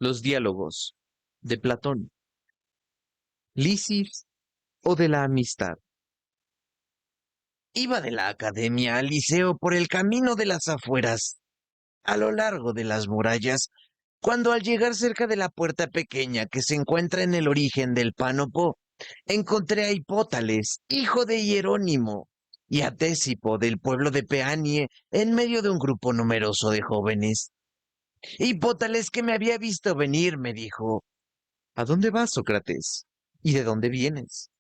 Los diálogos de Platón, Lisis o de la amistad. Iba de la academia al liceo por el camino de las afueras, a lo largo de las murallas, cuando al llegar cerca de la puerta pequeña que se encuentra en el origen del Pánopo, encontré a Hipótales, hijo de Hierónimo, y a Tésipo del pueblo de Peanie, en medio de un grupo numeroso de jóvenes. Hipótales, que me había visto venir, me dijo: ¿A dónde vas, Sócrates? ¿Y de dónde vienes?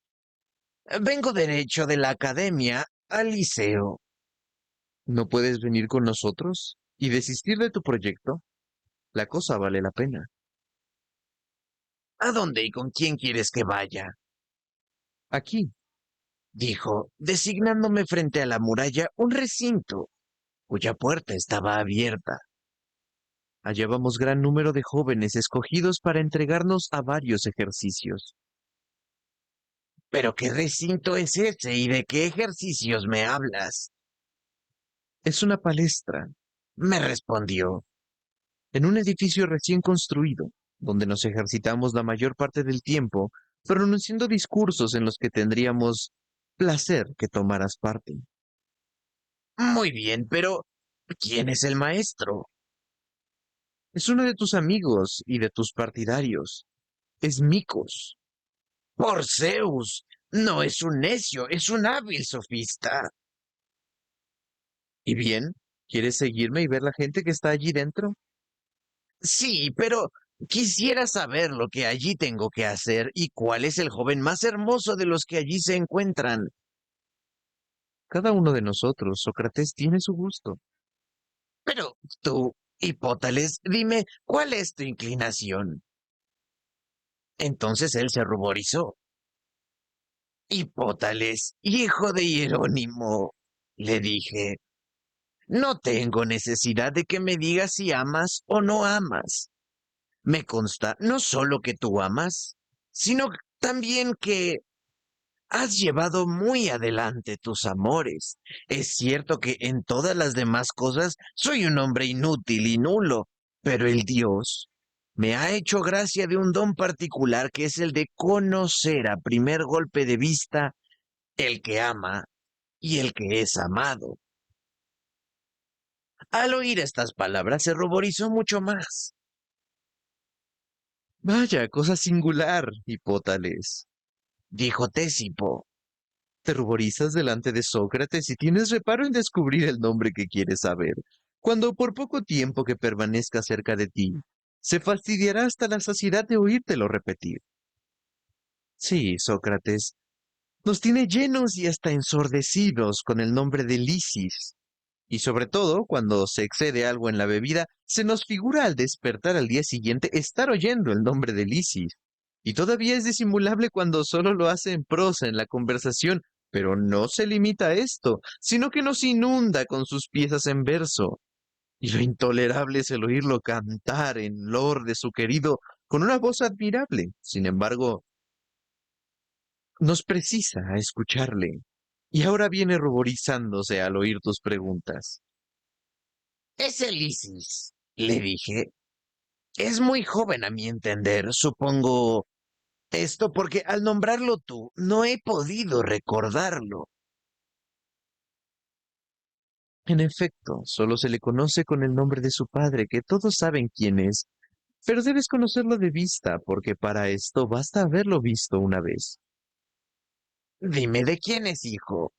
Vengo derecho de la academia al liceo. ¿No puedes venir con nosotros y desistir de tu proyecto? La cosa vale la pena. ¿A dónde y con quién quieres que vaya? Aquí, dijo, designándome frente a la muralla un recinto cuya puerta estaba abierta. Hallábamos gran número de jóvenes escogidos para entregarnos a varios ejercicios. ¿Pero qué recinto es ese y de qué ejercicios me hablas? Es una palestra, me respondió, en un edificio recién construido, donde nos ejercitamos la mayor parte del tiempo, pronunciando discursos en los que tendríamos placer que tomaras parte. Muy bien, pero ¿quién es el maestro? Es uno de tus amigos y de tus partidarios. Es Micos. Por Zeus, no es un necio, es un hábil sofista. ¿Y bien? ¿Quieres seguirme y ver la gente que está allí dentro? Sí, pero quisiera saber lo que allí tengo que hacer y cuál es el joven más hermoso de los que allí se encuentran. Cada uno de nosotros, Sócrates, tiene su gusto. Pero tú, Hipótales, dime, ¿cuál es tu inclinación? Entonces él se ruborizó. Hipótales, hijo de Hierónimo, le dije, no tengo necesidad de que me digas si amas o no amas. Me consta no solo que tú amas, sino también que has llevado muy adelante tus amores. Es cierto que en todas las demás cosas soy un hombre inútil y nulo, pero el Dios me ha hecho gracia de un don particular, que es el de conocer a primer golpe de vista el que ama y el que es amado. Al oír estas palabras se ruborizó mucho más. Vaya, cosa singular, Hipótales, dijo Tésipo. Te ruborizas delante de Sócrates y tienes reparo en descubrir el nombre que quieres saber, cuando por poco tiempo que permanezca cerca de ti, se fastidiará hasta la saciedad de oírtelo repetir. Sí, Sócrates, nos tiene llenos y hasta ensordecidos con el nombre de Lisis. Y sobre todo, cuando se excede algo en la bebida, se nos figura al despertar al día siguiente estar oyendo el nombre de Lisis. Y todavía es disimulable cuando solo lo hace en prosa en la conversación, pero no se limita a esto, sino que nos inunda con sus piezas en verso. Y lo intolerable es el oírlo cantar en loor de su querido con una voz admirable. Sin embargo, nos precisa a escucharle. Y ahora viene ruborizándose al oír tus preguntas. Es Elisis, le dije. Es muy joven a mi entender, supongo. Esto porque al nombrarlo tú, no he podido recordarlo. En efecto, solo se le conoce con el nombre de su padre, que todos saben quién es, pero debes conocerlo de vista, porque para esto basta haberlo visto una vez. Dime, ¿de quién es hijo?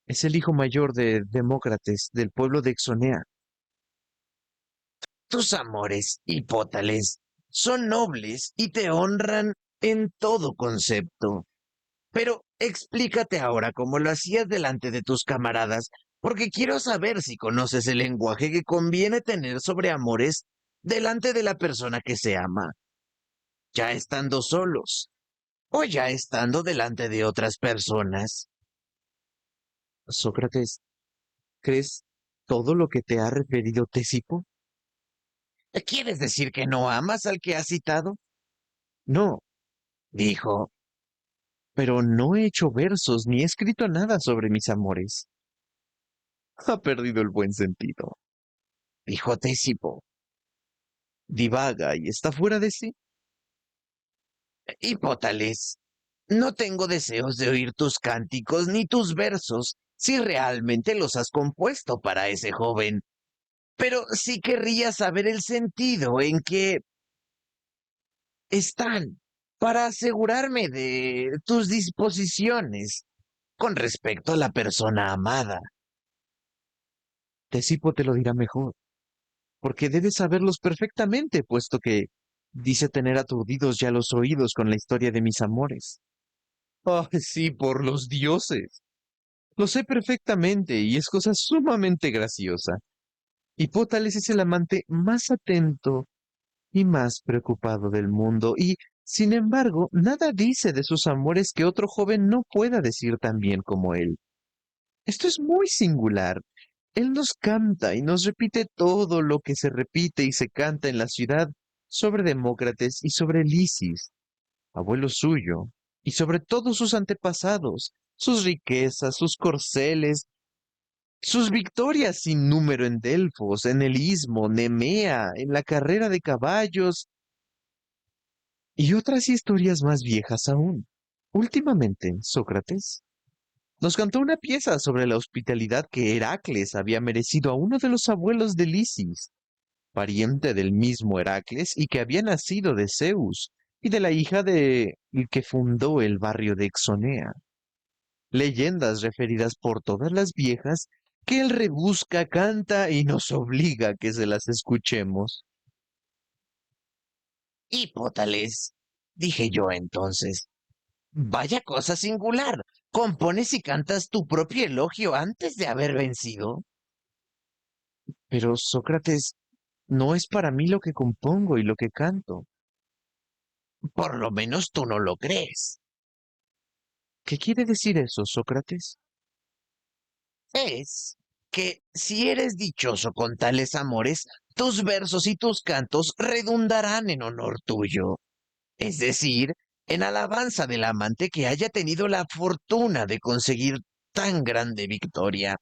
Es el hijo mayor de Demócrates, del pueblo de Exonea. Tus amores, Hipótales, son nobles y te honran en todo concepto. Pero explícate ahora cómo lo hacías delante de tus camaradas, porque quiero saber si conoces el lenguaje que conviene tener sobre amores delante de la persona que se ama, ya estando solos o ya estando delante de otras personas. Sócrates, ¿crees todo lo que te ha referido Tésipo? ¿Quieres decir que no amas al que has citado? No, dijo, pero no he hecho versos ni he escrito nada sobre mis amores. Ha perdido el buen sentido, dijo Tésipo. Divaga y está fuera de sí. Hipótales, no tengo deseos de oír tus cánticos ni tus versos si realmente los has compuesto para ese joven, pero sí querría saber el sentido en que están para asegurarme de tus disposiciones con respecto a la persona amada. Tesipo te lo dirá mejor, porque debes saberlos perfectamente, puesto que dice tener aturdidos ya los oídos con la historia de mis amores. ¡Ah, sí, por los dioses! Lo sé perfectamente y es cosa sumamente graciosa. Hipótales es el amante más atento y más preocupado del mundo, y, sin embargo, nada dice de sus amores que otro joven no pueda decir tan bien como él. Esto es muy singular. Él nos canta y nos repite todo lo que se repite y se canta en la ciudad sobre Demócrates y sobre Lisis, abuelo suyo, y sobre todos sus antepasados, sus riquezas, sus corceles, sus victorias sin número en Delfos, en el Istmo, Nemea, en la carrera de caballos y otras historias más viejas aún. Últimamente, Sócrates nos contó una pieza sobre la hospitalidad que Heracles había merecido a uno de los abuelos de Lisis, pariente del mismo Heracles y que había nacido de Zeus y de la hija de el que fundó el barrio de Exonea. Leyendas referidas por todas las viejas que él rebusca, canta y nos obliga a que se las escuchemos. Hipótales, dije yo entonces. Vaya cosa singular. ¿Compones y cantas tu propio elogio antes de haber vencido? Pero Sócrates, no es para mí lo que compongo y lo que canto. Por lo menos tú no lo crees. ¿Qué quiere decir eso, Sócrates? Es que si eres dichoso con tales amores, tus versos y tus cantos redundarán en honor tuyo, es decir, en alabanza del amante que haya tenido la fortuna de conseguir tan grande victoria.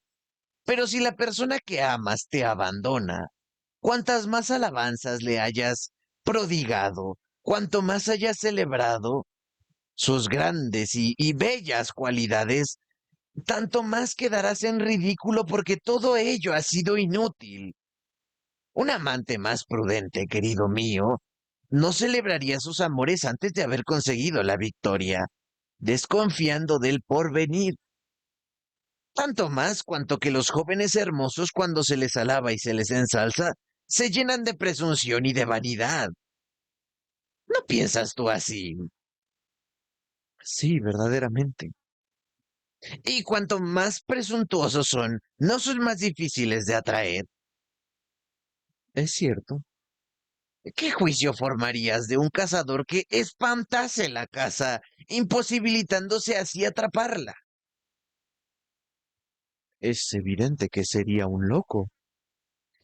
Pero si la persona que amas te abandona, cuantas más alabanzas le hayas prodigado, cuanto más hayas celebrado sus grandes y bellas cualidades, tanto más quedarás en ridículo porque todo ello ha sido inútil. Un amante más prudente, querido mío, no celebraría sus amores antes de haber conseguido la victoria, desconfiando del porvenir. Tanto más cuanto que los jóvenes hermosos, cuando se les alaba y se les ensalza, se llenan de presunción y de vanidad. ¿No piensas tú así? Sí, verdaderamente. Y cuanto más presuntuosos son, no son más difíciles de atraer. Es cierto. ¿Qué juicio formarías de un cazador que espantase la caza, imposibilitándose así atraparla? Es evidente que sería un loco.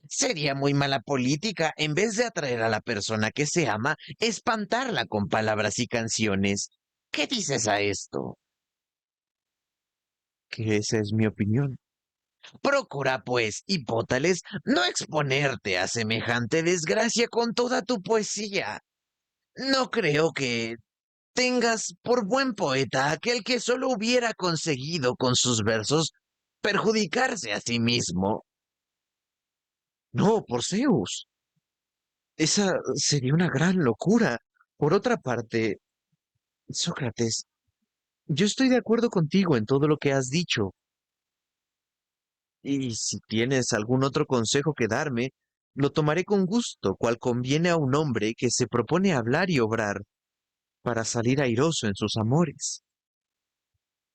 Sería muy mala política, en vez de atraer a la persona que se ama, espantarla con palabras y canciones. ¿Qué dices a esto? Que esa es mi opinión. Procura, pues, Hipótales, no exponerte a semejante desgracia con toda tu poesía. No creo que tengas por buen poeta aquel que solo hubiera conseguido con sus versos perjudicarse a sí mismo. No, por Zeus. Esa sería una gran locura. Por otra parte, Sócrates, yo estoy de acuerdo contigo en todo lo que has dicho. Y si tienes algún otro consejo que darme, lo tomaré con gusto, cual conviene a un hombre que se propone hablar y obrar para salir airoso en sus amores.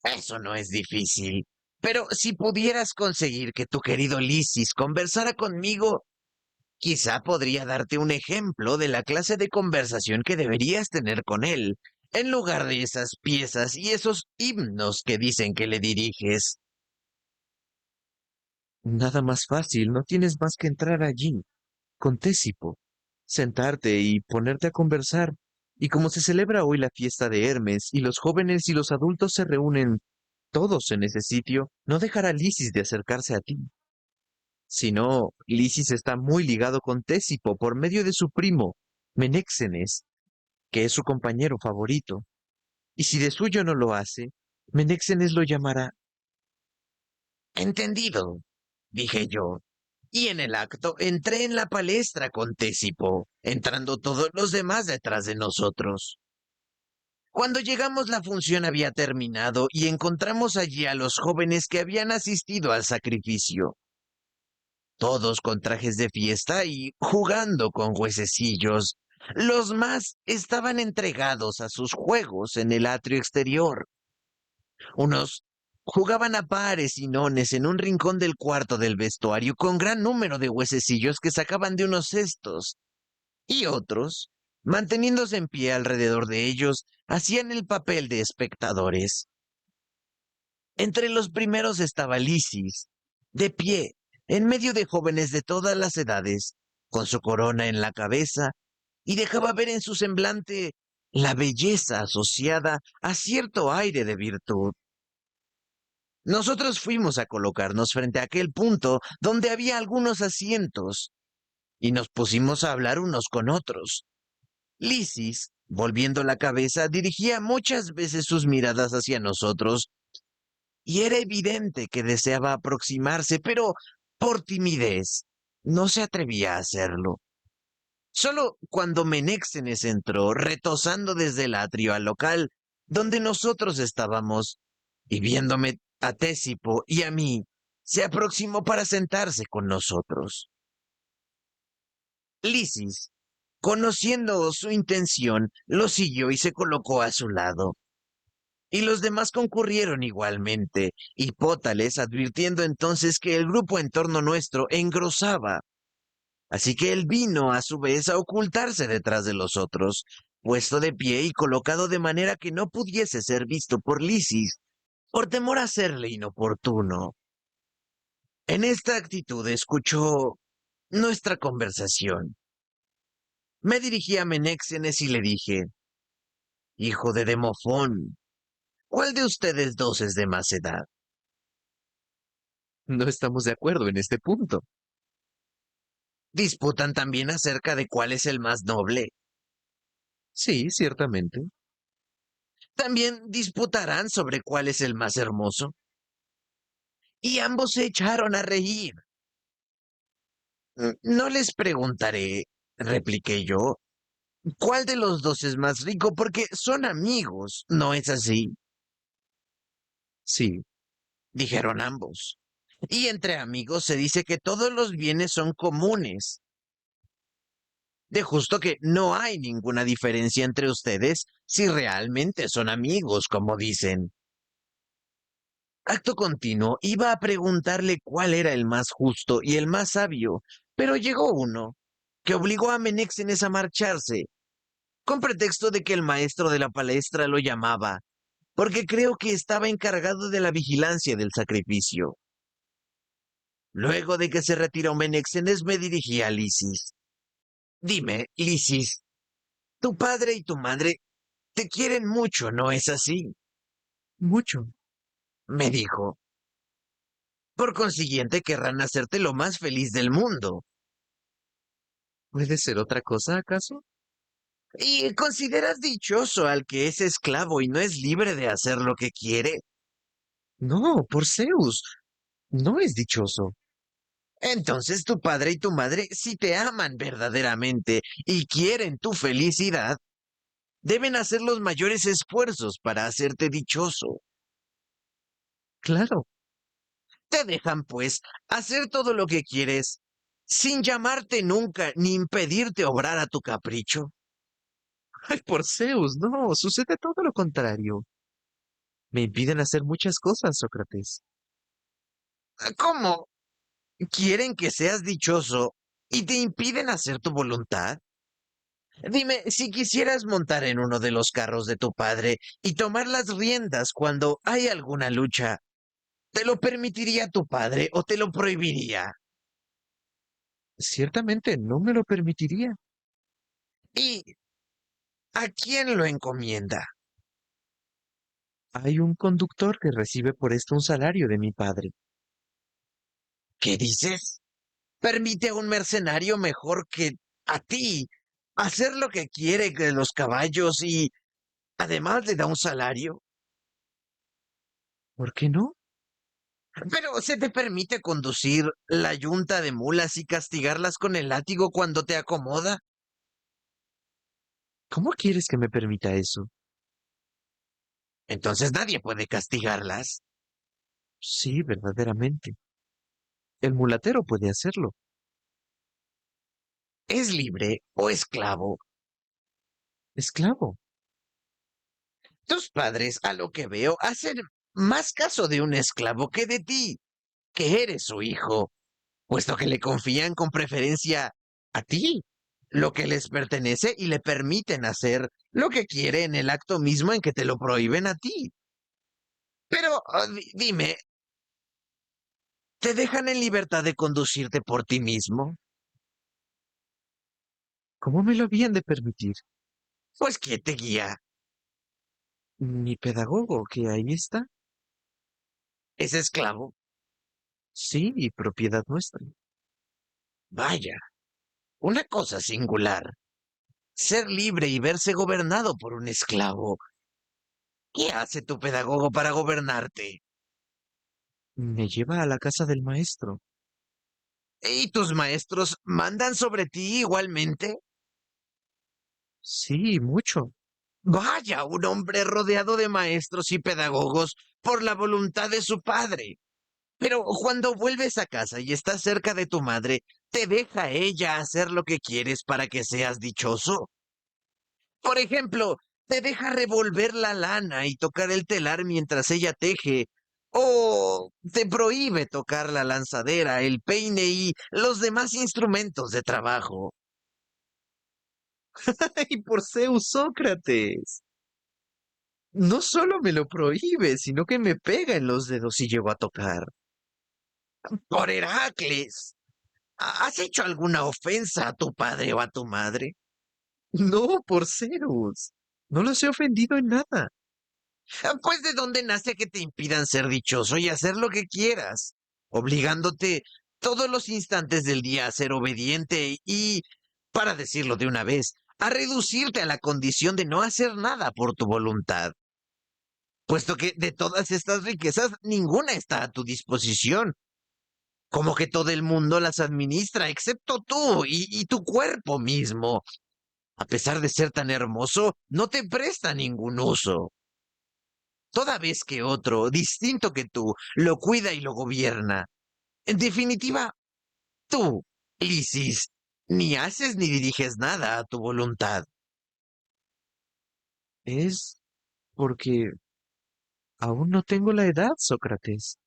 Eso no es difícil. Pero si pudieras conseguir que tu querido Lisis conversara conmigo, quizá podría darte un ejemplo de la clase de conversación que deberías tener con él, en lugar de esas piezas y esos himnos que dicen que le diriges. Nada más fácil, no tienes más que entrar allí, con Tésipo, sentarte y ponerte a conversar. Y como se celebra hoy la fiesta de Hermes y los jóvenes y los adultos se reúnen todos en ese sitio, no dejará Lisis de acercarse a ti. Si no, Lisis está muy ligado con Tésipo por medio de su primo, Menéxenes, que es su compañero favorito. Y si de suyo no lo hace, Menéxenes lo llamará. Entendido, dije yo. Y en el acto entré en la palestra con Tésipo, entrando todos los demás detrás de nosotros. Cuando llegamos la función había terminado y encontramos allí a los jóvenes que habían asistido al sacrificio, todos con trajes de fiesta y jugando con huesecillos. Los más estaban entregados a sus juegos en el atrio exterior. Unos jugaban a pares y nones en un rincón del cuarto del vestuario con gran número de huesecillos que sacaban de unos cestos, y otros, manteniéndose en pie alrededor de ellos, hacían el papel de espectadores. Entre los primeros estaba Lisis, de pie, en medio de jóvenes de todas las edades, con su corona en la cabeza, y dejaba ver en su semblante la belleza asociada a cierto aire de virtud. Nosotros fuimos a colocarnos frente a aquel punto donde había algunos asientos, y nos pusimos a hablar unos con otros. Lisis, volviendo la cabeza, dirigía muchas veces sus miradas hacia nosotros, y era evidente que deseaba aproximarse, pero por timidez no se atrevía a hacerlo. Solo cuando Menéxenes entró, retozando desde el atrio al local donde nosotros estábamos, y viéndome a Tésipo y a mí, se aproximó para sentarse con nosotros. Lisis, conociendo su intención, lo siguió y se colocó a su lado. Y los demás concurrieron igualmente, Hipótales advirtiendo entonces que el grupo en torno nuestro engrosaba. Así que él vino a su vez a ocultarse detrás de los otros, puesto de pie y colocado de manera que no pudiese ser visto por Lisis, por temor a serle inoportuno. En esta actitud escuchó nuestra conversación. Me dirigí a Menéxenes y le dije, hijo de Demofón, ¿cuál de ustedes dos es de más edad? No estamos de acuerdo en este punto. Disputan también acerca de cuál es el más noble. Sí, ciertamente. También disputarán sobre cuál es el más hermoso. Y ambos se echaron a reír. No les preguntaré, repliqué yo, cuál de los dos es más rico, porque son amigos, ¿no es así? Sí, Dijeron ambos. Y entre amigos se dice que todos los bienes son comunes. De justo que no hay ninguna diferencia entre ustedes si realmente son amigos, como dicen. Acto continuo, iba a preguntarle cuál era el más justo y el más sabio, pero llegó uno, que obligó a Menéxenes a marcharse, con pretexto de que el maestro de la palestra lo llamaba, porque creo que estaba encargado de la vigilancia del sacrificio. Luego de que se retiró Menéxenes, me dirigí a Lisis. Dime, Lisis, tu padre y tu madre te quieren mucho, ¿no es así? mucho. Me dijo. Por consiguiente, querrán hacerte lo más feliz del mundo. ¿Puede ser otra cosa, acaso? ¿Y consideras dichoso al que es esclavo y no es libre de hacer lo que quiere? No, por Zeus. No es dichoso. Entonces tu padre y tu madre, si te aman verdaderamente y quieren tu felicidad, deben hacer los mayores esfuerzos para hacerte dichoso. Claro. Te dejan, pues, hacer todo lo que quieres, sin llamarte nunca ni impedirte obrar a tu capricho. Ay, por Zeus, no, sucede todo lo contrario. Me impiden hacer muchas cosas, Sócrates. ¿Cómo? ¿Quieren que seas dichoso y te impiden hacer tu voluntad? Dime, si quisieras montar en uno de los carros de tu padre y tomar las riendas cuando hay alguna lucha, ¿te lo permitiría tu padre o te lo prohibiría? Ciertamente no me lo permitiría. ¿Y a quién lo encomienda? Hay un conductor que recibe por esto un salario de mi padre. ¿Qué dices? Permite a un mercenario mejor que a ti hacer lo que quiere de los caballos y además le da un salario. ¿Por qué no? Pero se te permite conducir la yunta de mulas y castigarlas con el látigo cuando te acomoda. ¿Cómo quieres que me permita eso? Entonces nadie puede castigarlas. Sí, verdaderamente. El mulatero puede hacerlo. ¿Es libre o esclavo? Esclavo. Tus padres, a lo que veo, hacen más caso de un esclavo que de ti, que eres su hijo, puesto que le confían con preferencia a ti, lo que les pertenece y le permiten hacer lo que quiere en el acto mismo en que te lo prohíben a ti. Pero dime, ¿te dejan en libertad de conducirte por ti mismo? ¿Cómo me lo habían de permitir? Pues ¿quién te guía? Mi pedagogo, que ahí está. ¿Es esclavo? Sí, y propiedad nuestra. Vaya, una cosa singular. Ser libre y verse gobernado por un esclavo. ¿Qué hace tu pedagogo para gobernarte? Me lleva a la casa del maestro. ¿Y tus maestros mandan sobre ti igualmente? Sí, mucho. Vaya, un hombre rodeado de maestros y pedagogos por la voluntad de su padre. Pero cuando vuelves a casa y estás cerca de tu madre, ¿te deja ella hacer lo que quieres para que seas dichoso? Por ejemplo, ¿te deja revolver la lana y tocar el telar mientras ella teje? ¿O te prohíbe tocar la lanzadera, el peine y los demás instrumentos de trabajo? ¡Ay, por Zeus, Sócrates! No solo me lo prohíbe, sino que me pega en los dedos si llego a tocar. Por Heracles. ¿Has hecho alguna ofensa a tu padre o a tu madre? No, por Zeus. No los he ofendido en nada. Pues de dónde nace que te impidan ser dichoso y hacer lo que quieras, obligándote todos los instantes del día a ser obediente y, para decirlo de una vez, a reducirte a la condición de no hacer nada por tu voluntad, puesto que de todas estas riquezas ninguna está a tu disposición, como que todo el mundo las administra, excepto tú y tu cuerpo mismo. A pesar de ser tan hermoso, no te presta ningún uso. Toda vez que otro, distinto que tú, lo cuida y lo gobierna. En definitiva, tú, Lisis, ni haces ni diriges nada a tu voluntad. Es porque aún no tengo la edad, Sócrates.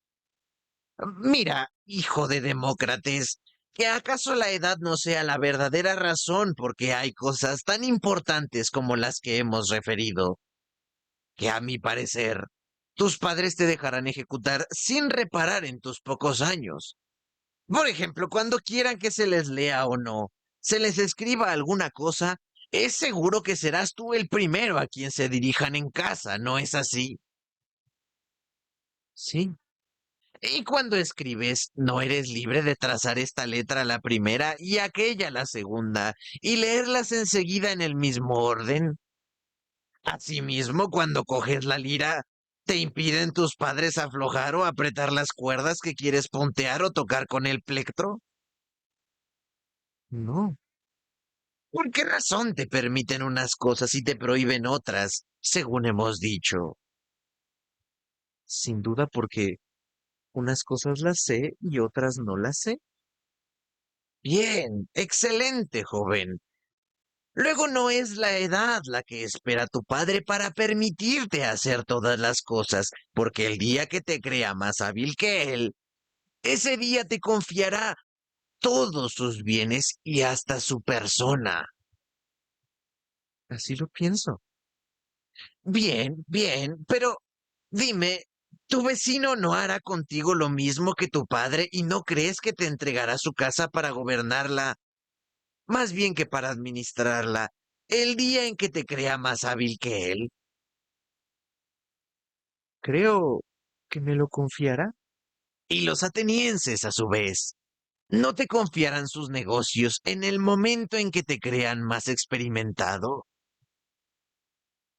Mira, hijo de Demócrates, que acaso la edad no sea la verdadera razón porque hay cosas tan importantes como las que hemos referido, que a mi parecer, tus padres te dejarán ejecutar sin reparar en tus pocos años. Por ejemplo, cuando quieran que se les lea o no, se les escriba alguna cosa, es seguro que serás tú el primero a quien se dirijan en casa, ¿no es así? Sí, Y cuando escribes, no eres libre de trazar esta letra la primera y aquella la segunda, y leerlas enseguida en el mismo orden. Asimismo, cuando coges la lira, ¿te impiden tus padres aflojar o apretar las cuerdas que quieres puntear o tocar con el plectro? no. ¿Por qué razón te permiten unas cosas y te prohíben otras, según hemos dicho? Sin duda porque unas cosas las sé y otras no las sé. Bien, excelente, joven. Luego no es la edad la que espera tu padre para permitirte hacer todas las cosas, porque el día que te crea más hábil que él, ese día te confiará todos sus bienes y hasta su persona. Así lo pienso. Bien, bien, pero dime, ¿tu vecino no hará contigo lo mismo que tu padre y no crees que te entregará su casa para gobernarla, más bien que para administrarla, el día en que te crea más hábil que él? Creo que me lo confiará. Y los atenienses, a su vez. ¿No te confiarán sus negocios en el momento en que te crean más experimentado?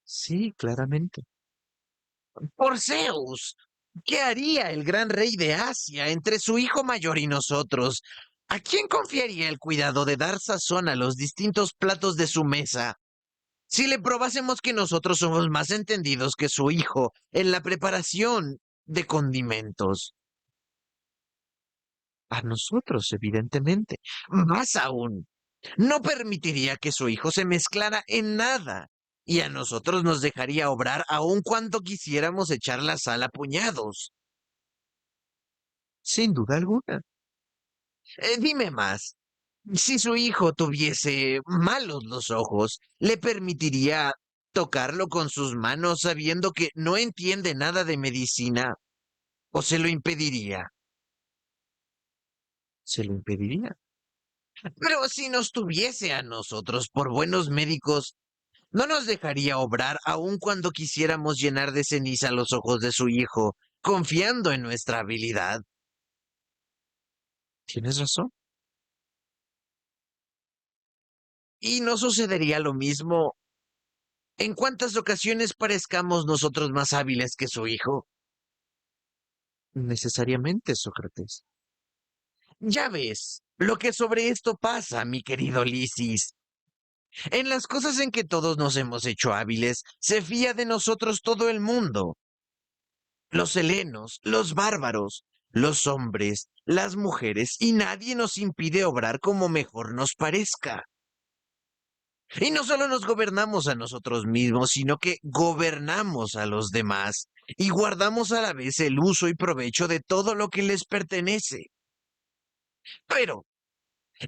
Sí, claramente. Por Zeus, ¿qué haría el gran rey de Asia entre su hijo mayor y nosotros? ¿A quién confiaría el cuidado de dar sazón a los distintos platos de su mesa? Si le probásemos que nosotros somos más entendidos que su hijo en la preparación de condimentos. A nosotros, evidentemente. Más aún, no permitiría que su hijo se mezclara en nada, y a nosotros nos dejaría obrar aun cuando quisiéramos echar la sal a puñados. Sin duda alguna. Dime más, si su hijo tuviese malos los ojos, ¿le permitiría tocarlo con sus manos sabiendo que no entiende nada de medicina? ¿O se lo impediría? Se lo impediría. Pero si nos tuviese a nosotros por buenos médicos, ¿no nos dejaría obrar aun cuando quisiéramos llenar de ceniza los ojos de su hijo, confiando en nuestra habilidad? Tienes razón. ¿Y no sucedería lo mismo en cuántas ocasiones parezcamos nosotros más hábiles que su hijo? Necesariamente, Sócrates. Ya ves, lo que sobre esto pasa, mi querido Lisis. En las cosas en que todos nos hemos hecho hábiles, se fía de nosotros todo el mundo. Los helenos, los bárbaros, los hombres, las mujeres, y nadie nos impide obrar como mejor nos parezca. Y no solo nos gobernamos a nosotros mismos, sino que gobernamos a los demás y guardamos a la vez el uso y provecho de todo lo que les pertenece. Pero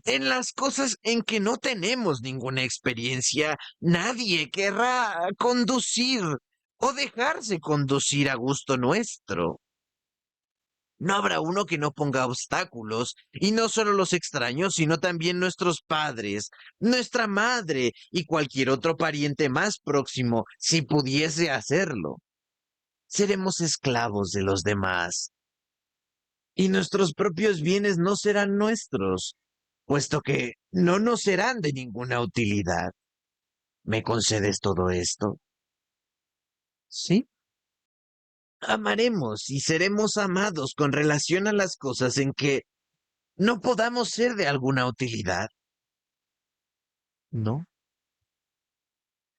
en las cosas en que no tenemos ninguna experiencia, nadie querrá conducir o dejarse conducir a gusto nuestro. No habrá uno que no ponga obstáculos, y no solo los extraños, sino también nuestros padres, nuestra madre y cualquier otro pariente más próximo, si pudiese hacerlo. Seremos esclavos de los demás, y nuestros propios bienes no serán nuestros, puesto que no nos serán de ninguna utilidad. ¿Me concedes todo esto? Sí, Amaremos y seremos amados con relación a las cosas en que no podamos ser de alguna utilidad. no.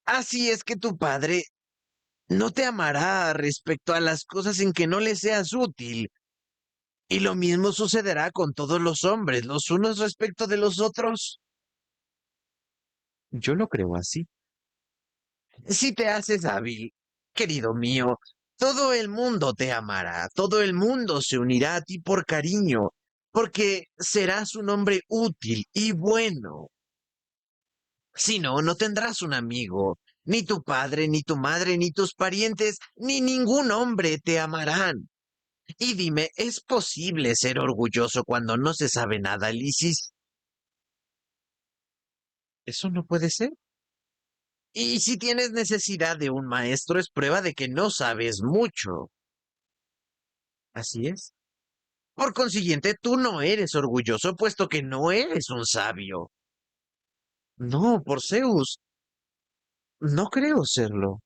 Así es que tu padre no te amará respecto a las cosas en que no le seas útil. Y lo mismo sucederá con todos los hombres, los unos respecto de los otros. Yo lo creo así. Si te haces hábil, querido mío, todo el mundo te amará, todo el mundo se unirá a ti por cariño, porque serás un hombre útil y bueno. Si no, no tendrás un amigo. Ni tu padre, ni tu madre, ni tus parientes, ni ningún hombre te amarán. Y dime, ¿es posible ser orgulloso cuando no se sabe nada, Lisis? Eso no puede ser. Y si tienes necesidad de un maestro, es prueba de que no sabes mucho. Así es. Por consiguiente, tú no eres orgulloso, puesto que no eres un sabio. No, por Zeus. No creo serlo.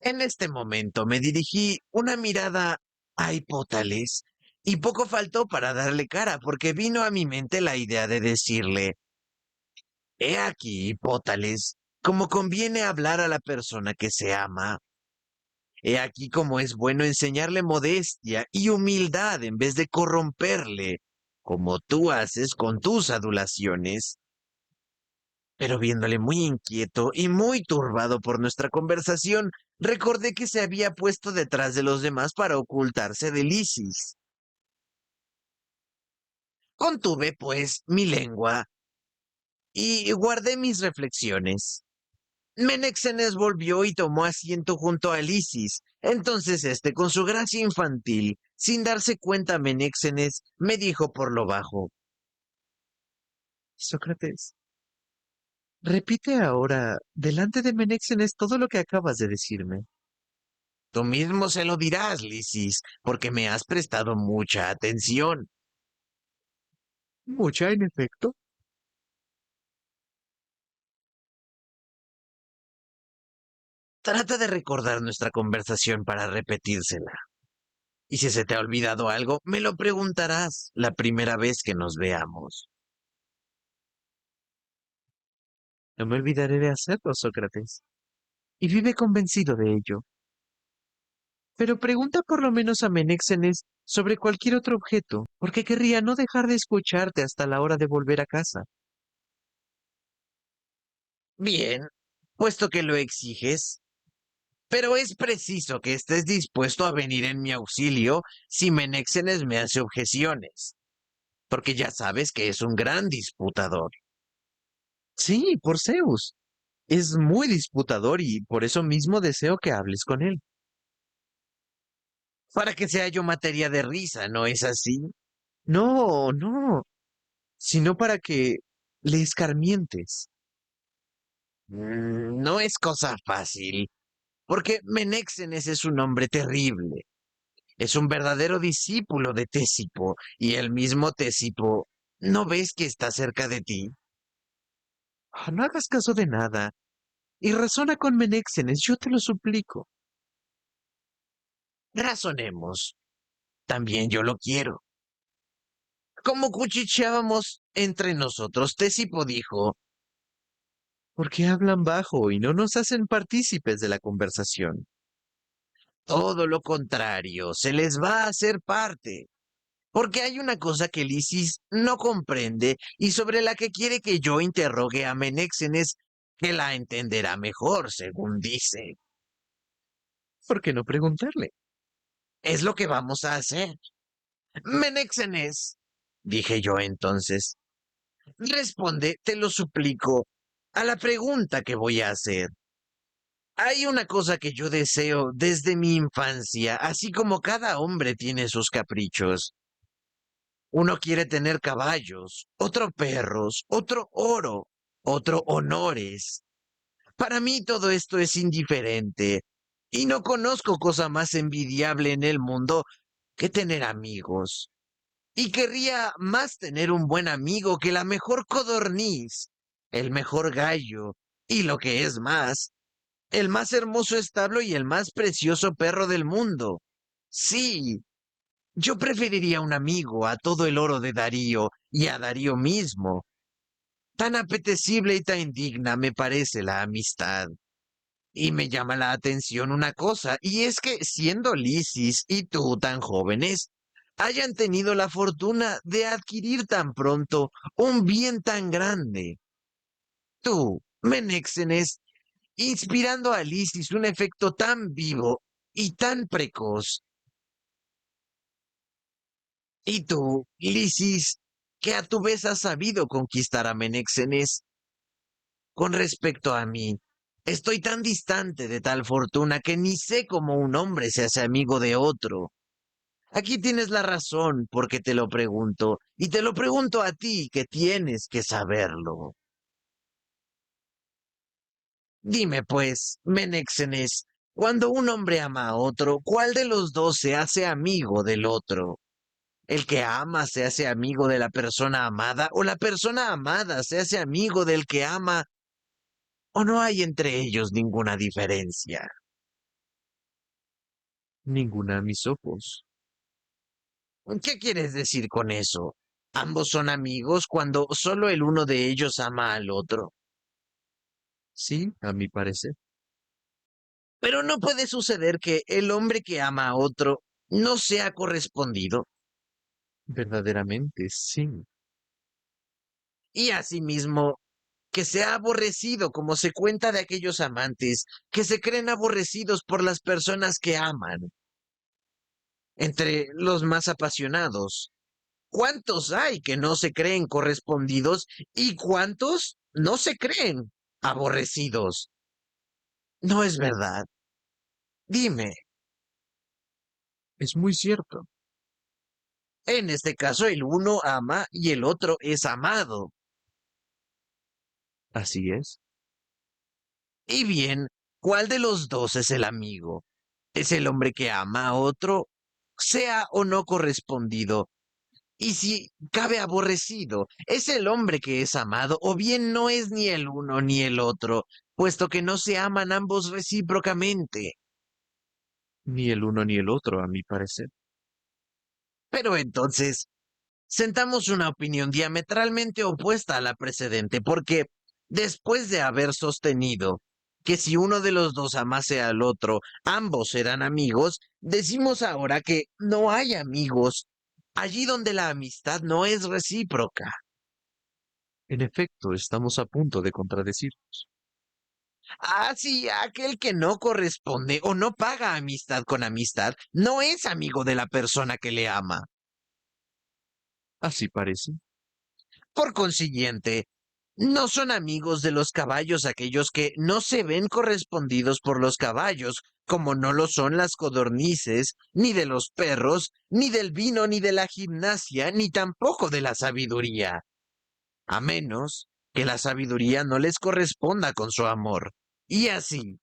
En este momento me dirigí una mirada a Hipótales, y poco faltó para darle cara, porque vino a mi mente la idea de decirle: He aquí, Hipótales, como conviene hablar a la persona que se ama. He aquí cómo es bueno enseñarle modestia y humildad en vez de corromperle, como tú haces con tus adulaciones. Pero viéndole muy inquieto y muy turbado por nuestra conversación, recordé que se había puesto detrás de los demás para ocultarse de Lisis. Contuve, pues, mi lengua y guardé mis reflexiones. Menéxenes volvió y tomó asiento junto a Lisis. Entonces este, con su gracia infantil, sin darse cuenta Menéxenes, me dijo por lo bajo: Sócrates, repite ahora, delante de Menéxenes, todo lo que acabas de decirme. Tú mismo se lo dirás, Lisis, porque me has prestado mucha atención. Mucha, en efecto. Trata de recordar nuestra conversación para repetírsela. Y si se te ha olvidado algo, me lo preguntarás la primera vez que nos veamos. No me olvidaré de hacerlo, Sócrates. Y vive convencido de ello. Pero pregunta por lo menos a Menéxenes sobre cualquier otro objeto, porque querría no dejar de escucharte hasta la hora de volver a casa. Bien, puesto que lo exiges, pero es preciso que estés dispuesto a venir en mi auxilio si Menéxenes me hace objeciones, porque ya sabes que es un gran disputador. Sí, por Zeus. Es muy disputador y por eso mismo deseo que hables con él. Para que sea yo materia de risa, ¿no es así? No, no, sino para que le escarmientes. No es cosa fácil, porque Menéxenes es un hombre terrible. Es un verdadero discípulo de Tésipo, y el mismo Tésipo, ¿no ves que está cerca de ti? No hagas caso de nada y razona con Menéxenes, yo te lo suplico. Razonemos. También yo lo quiero. Como cuchicheábamos entre nosotros, Tésipo dijo, Porque hablan bajo y no nos hacen partícipes de la conversación. todo lo contrario, se les va a hacer parte. Porque hay una cosa que Lisis no comprende y sobre la que quiere que yo interrogue a Menéxenes, que la entenderá mejor, según dice. ¿Por qué no preguntarle? Es lo que vamos a hacer. Menéxenes, dije yo entonces, responde, te lo suplico, a la pregunta que voy a hacer. Hay una cosa que yo deseo desde mi infancia, así como cada hombre tiene sus caprichos. Uno quiere tener caballos, otro perros, otro oro, otro honores. Para mí todo esto es indiferente, y no conozco cosa más envidiable en el mundo que tener amigos. Y querría más tener un buen amigo que la mejor codorniz, el mejor gallo, y lo que es más, el más hermoso establo y el más precioso perro del mundo. Sí, yo preferiría un amigo a todo el oro de Darío y a Darío mismo. Tan apetecible y tan digna me parece la amistad. Y me llama la atención una cosa, y es que siendo Lisis y tú tan jóvenes, hayan tenido la fortuna de adquirir tan pronto un bien tan grande. Tú, Menéxenes, inspirando a Lisis un efecto tan vivo y tan precoz. Y tú, Lisis, que a tu vez has sabido conquistar a Menéxenes. Con respecto a mí, estoy tan distante de tal fortuna que ni sé cómo un hombre se hace amigo de otro. Aquí tienes la razón porque te lo pregunto, y te lo pregunto a ti que tienes que saberlo. Dime pues, Menéxenes, cuando un hombre ama a otro, ¿cuál de los dos se hace amigo del otro? ¿El que ama se hace amigo de la persona amada o la persona amada se hace amigo del que ama o no hay entre ellos ninguna diferencia? Ninguna a mis ojos. ¿Qué quieres decir con eso? Ambos son amigos cuando solo el uno de ellos ama al otro. Sí, a mi parecer. Pero no puede suceder que el hombre que ama a otro no sea correspondido. Verdaderamente, sí. Y asimismo, que sea aborrecido como se cuenta de aquellos amantes que se creen aborrecidos por las personas que aman. Entre los más apasionados, ¿cuántos hay que no se creen correspondidos y cuántos no se creen aborrecidos? No es verdad. Dime, Es muy cierto. en este caso el uno ama y el otro es amado. Así es. Y bien, ¿cuál de los dos es el amigo? ¿Es el hombre que ama a otro, sea o no correspondido? Y si cabe aborrecido, es el hombre que es amado, o bien no es ni el uno ni el otro, puesto que no se aman ambos recíprocamente. Ni el uno ni el otro, a mi parecer. Pero entonces, sentamos una opinión diametralmente opuesta a la precedente, porque después de haber sostenido que si uno de los dos amase al otro, ambos serán amigos, decimos ahora que no hay amigos allí donde la amistad no es recíproca. En efecto, estamos a punto de contradecirnos. Así, aquel que no corresponde o no paga amistad con amistad, no es amigo de la persona que le ama. Así parece. Por consiguiente, no son amigos de los caballos aquellos que no se ven correspondidos por los caballos, como no lo son las codornices, ni de los perros, ni del vino, ni de la gimnasia, ni tampoco de la sabiduría, a menos que la sabiduría no les corresponda con su amor. Y así,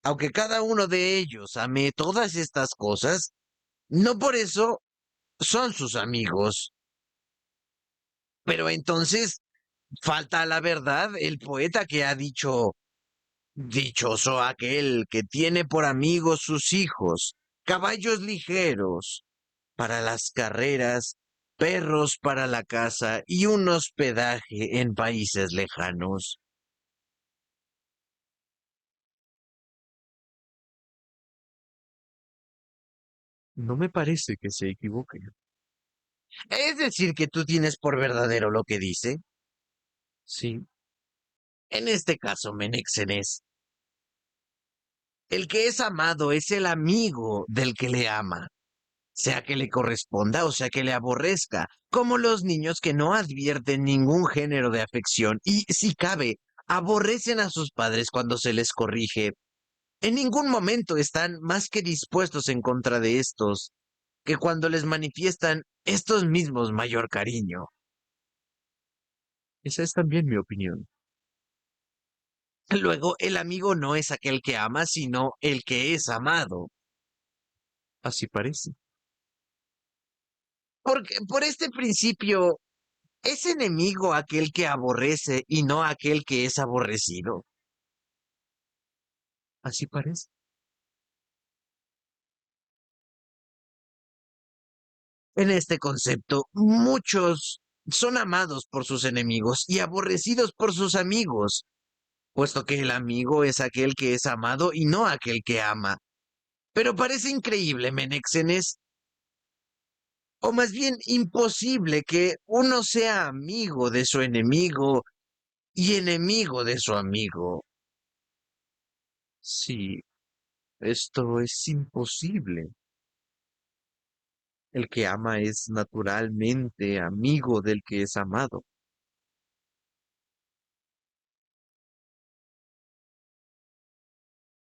aunque cada uno de ellos ame todas estas cosas, no por eso son sus amigos. Pero entonces falta a la verdad el poeta que ha dicho, dichoso aquel que tiene por amigos sus hijos, caballos ligeros para las carreras, perros para la caza y un hospedaje en países lejanos. No me parece que se equivoque. Es decir, que tú tienes por verdadero lo que dice. Sí, En este caso, Menéxenes, el que es amado es el amigo del que le ama, sea que le corresponda o sea que le aborrezca, como los niños que no advierten ningún género de afección y, si cabe, aborrecen a sus padres cuando se les corrige. En ningún momento están más que dispuestos en contra de estos, que cuando les manifiestan estos mismos mayor cariño. esa es también mi opinión. Luego, el amigo no es aquel que ama, sino el que es amado. Así parece. Porque por este principio, ¿es enemigo aquel que aborrece y no aquel que es aborrecido? Así parece. En este concepto, muchos son amados por sus enemigos y aborrecidos por sus amigos, puesto que el amigo es aquel que es amado y no aquel que ama. Pero parece increíble, Menéxenes, o más bien imposible que uno sea amigo de su enemigo y enemigo de su amigo. Sí, esto es imposible. El que ama es naturalmente amigo del que es amado.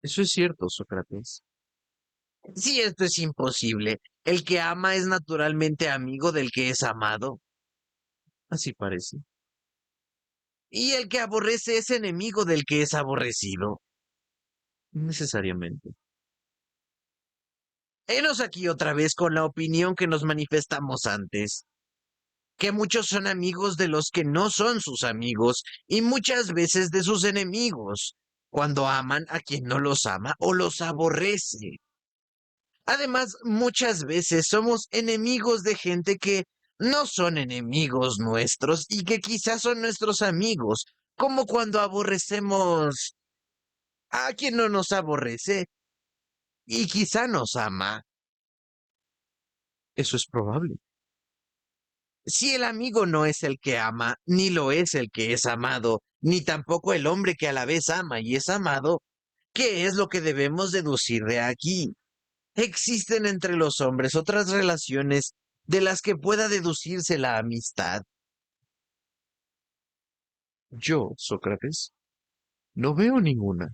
Eso es cierto, Sócrates. Si esto es imposible, el que ama es naturalmente amigo del que es amado, Así parece. y el que aborrece es enemigo del que es aborrecido. Necesariamente. Henos aquí otra vez con la opinión que nos manifestamos antes, que muchos son amigos de los que no son sus amigos, y muchas veces de sus enemigos, cuando aman a quien no los ama o los aborrece. Además, muchas veces somos enemigos de gente que no son enemigos nuestros y que quizás son nuestros amigos, como cuando aborrecemos a quien no nos aborrece y quizá nos ama. Eso es probable. Si el amigo no es el que ama, ni lo es el que es amado, ni tampoco el hombre que a la vez ama y es amado, ¿qué es lo que debemos deducir de aquí? ¿Existen entre los hombres otras relaciones de las que pueda deducirse la amistad? Yo, Sócrates, no veo ninguna.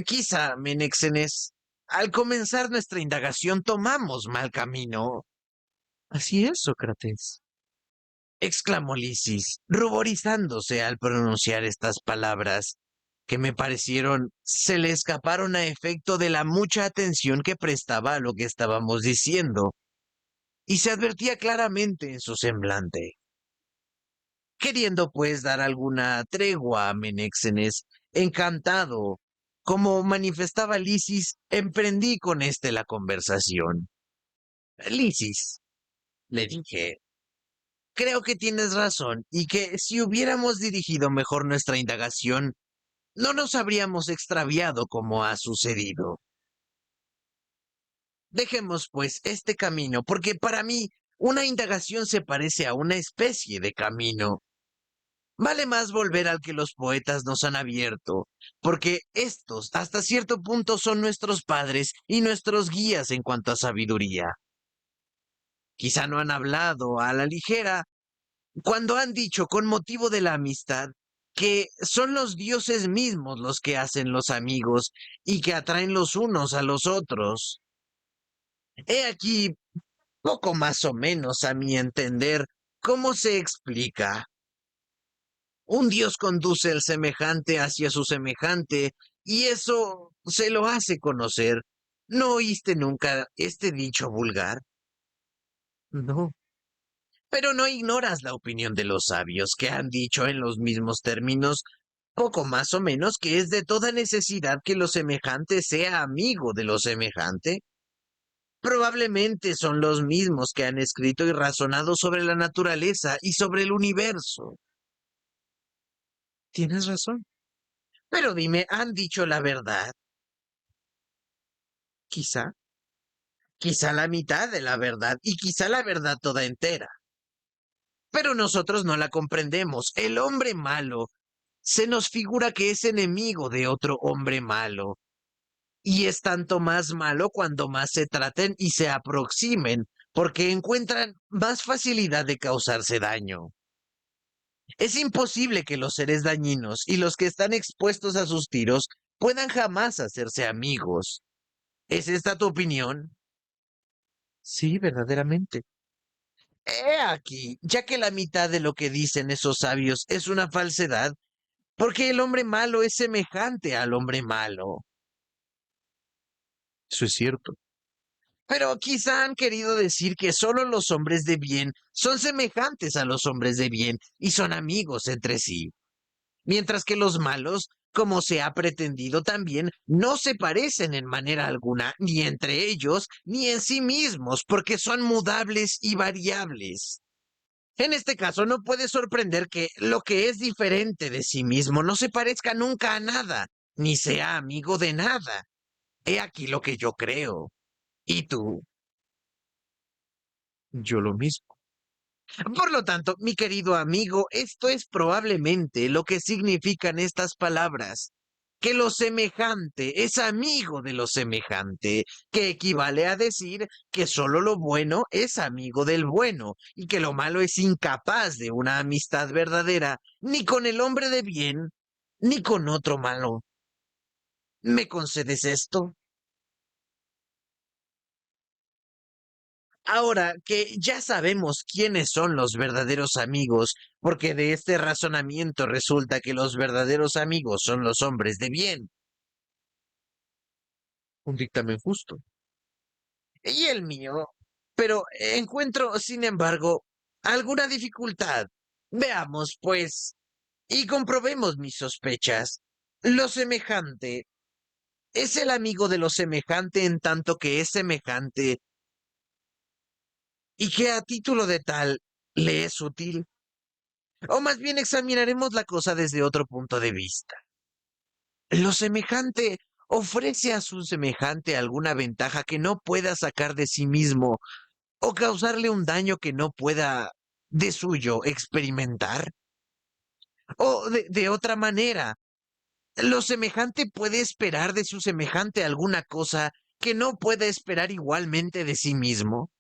Quizá, Menéxenes, al comenzar nuestra indagación tomamos mal camino, Así es, Sócrates. exclamó Lisis, ruborizándose al pronunciar estas palabras, que me parecieron se le escaparon a efecto de la mucha atención que prestaba a lo que estábamos diciendo. y se advertía claramente en su semblante. Queriendo pues dar alguna tregua a Menéxenes, encantado, como manifestaba Lisis, emprendí con éste la conversación. Lisis, le dije, creo que tienes razón y que si hubiéramos dirigido mejor nuestra indagación, no nos habríamos extraviado como ha sucedido. Dejemos pues este camino, porque para mí una indagación se parece a una especie de camino. Vale más volver al que los poetas nos han abierto, porque estos hasta cierto punto son nuestros padres y nuestros guías en cuanto a sabiduría. Quizá no han hablado a la ligera cuando han dicho con motivo de la amistad que son los dioses mismos los que hacen los amigos y que atraen los unos a los otros. He aquí, poco más o menos a mi entender, cómo se explica. Un dios conduce el semejante hacia su semejante y eso se lo hace conocer. ¿No oíste nunca este dicho vulgar? No, Pero no ignoras la opinión de los sabios que han dicho en los mismos términos, poco más o menos, que es de toda necesidad que lo semejante sea amigo de lo semejante. Probablemente son los mismos que han escrito y razonado sobre la naturaleza y sobre el universo. tienes razón. Pero dime, ¿han dicho la verdad? Quizá. Quizá la mitad de la verdad y quizá la verdad toda entera. Pero nosotros no la comprendemos. El hombre malo se nos figura que es enemigo de otro hombre malo. Y es tanto más malo cuando más se traten y se aproximen, porque encuentran más facilidad de causarse daño. Es imposible que los seres dañinos y los que están expuestos a sus tiros puedan jamás hacerse amigos. ¿Es esta tu opinión? Sí, verdaderamente. He aquí, ya que la mitad de lo que dicen esos sabios es una falsedad, porque el hombre malo es semejante al hombre malo. Eso es cierto. Pero quizá han querido decir que solo los hombres de bien son semejantes a los hombres de bien y son amigos entre sí, mientras que los malos, como se ha pretendido también, no se parecen en manera alguna, ni entre ellos, ni en sí mismos, porque son mudables y variables. En este caso, no puede sorprender que lo que es diferente de sí mismo no se parezca nunca a nada, ni sea amigo de nada. He aquí lo que yo creo. ¿Y tú? Yo lo mismo. Por lo tanto, mi querido amigo, esto es probablemente lo que significan estas palabras. Que lo semejante es amigo de lo semejante, que equivale a decir que solo lo bueno es amigo del bueno y que lo malo es incapaz de una amistad verdadera, ni con el hombre de bien, ni con otro malo. ¿Me concedes esto? Ahora que ya sabemos quiénes son los verdaderos amigos, porque de este razonamiento resulta que los verdaderos amigos son los hombres de bien, Un dictamen justo. y el mío, pero encuentro, sin embargo, alguna dificultad. Veamos, pues, y comprobemos mis sospechas. Lo semejante es el amigo de lo semejante en tanto que es semejante, y que a título de tal le es útil. O más bien examinaremos la cosa desde otro punto de vista. Lo semejante ofrece a su semejante alguna ventaja que no pueda sacar de sí mismo o causarle un daño que no pueda de suyo experimentar. O de otra manera, lo semejante puede esperar de su semejante alguna cosa que no pueda esperar igualmente de sí mismo.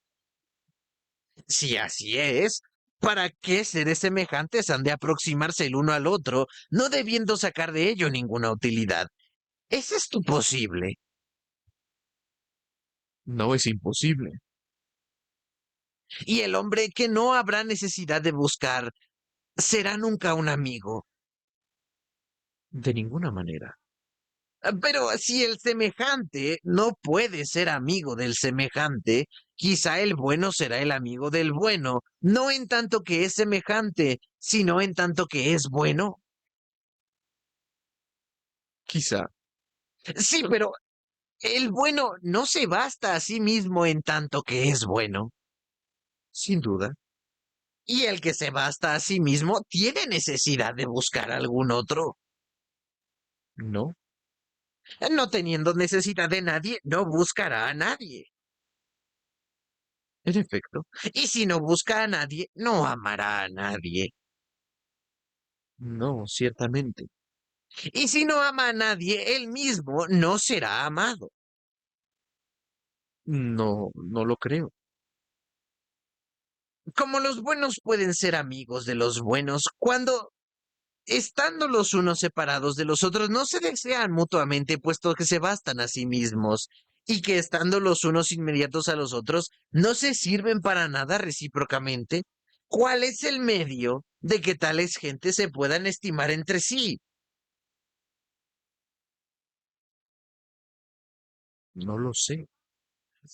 Si así es, ¿para qué seres semejantes han de aproximarse el uno al otro, no debiendo sacar de ello ninguna utilidad? ¿Es esto posible? No es imposible. Y el hombre que no habrá necesidad de buscar será nunca un amigo. De ninguna manera. Pero si el semejante no puede ser amigo del semejante, quizá el bueno será el amigo del bueno, no en tanto que es semejante, sino en tanto que es bueno. Quizá, Sí, pero el bueno no se basta a sí mismo en tanto que es bueno. sin duda, Y el que se basta a sí mismo tiene necesidad de buscar algún otro. no, No teniendo necesidad de nadie, no buscará a nadie. en efecto, Y si no busca a nadie, no amará a nadie. no, ciertamente, Y si no ama a nadie, él mismo no será amado. no, no lo creo. Como los buenos pueden ser amigos de los buenos, cuando estando los unos separados de los otros no se desean mutuamente, puesto que se bastan a sí mismos, y que estando los unos inmediatos a los otros no se sirven para nada recíprocamente. ¿Cuál es el medio de que tales gentes se puedan estimar entre sí? No lo sé,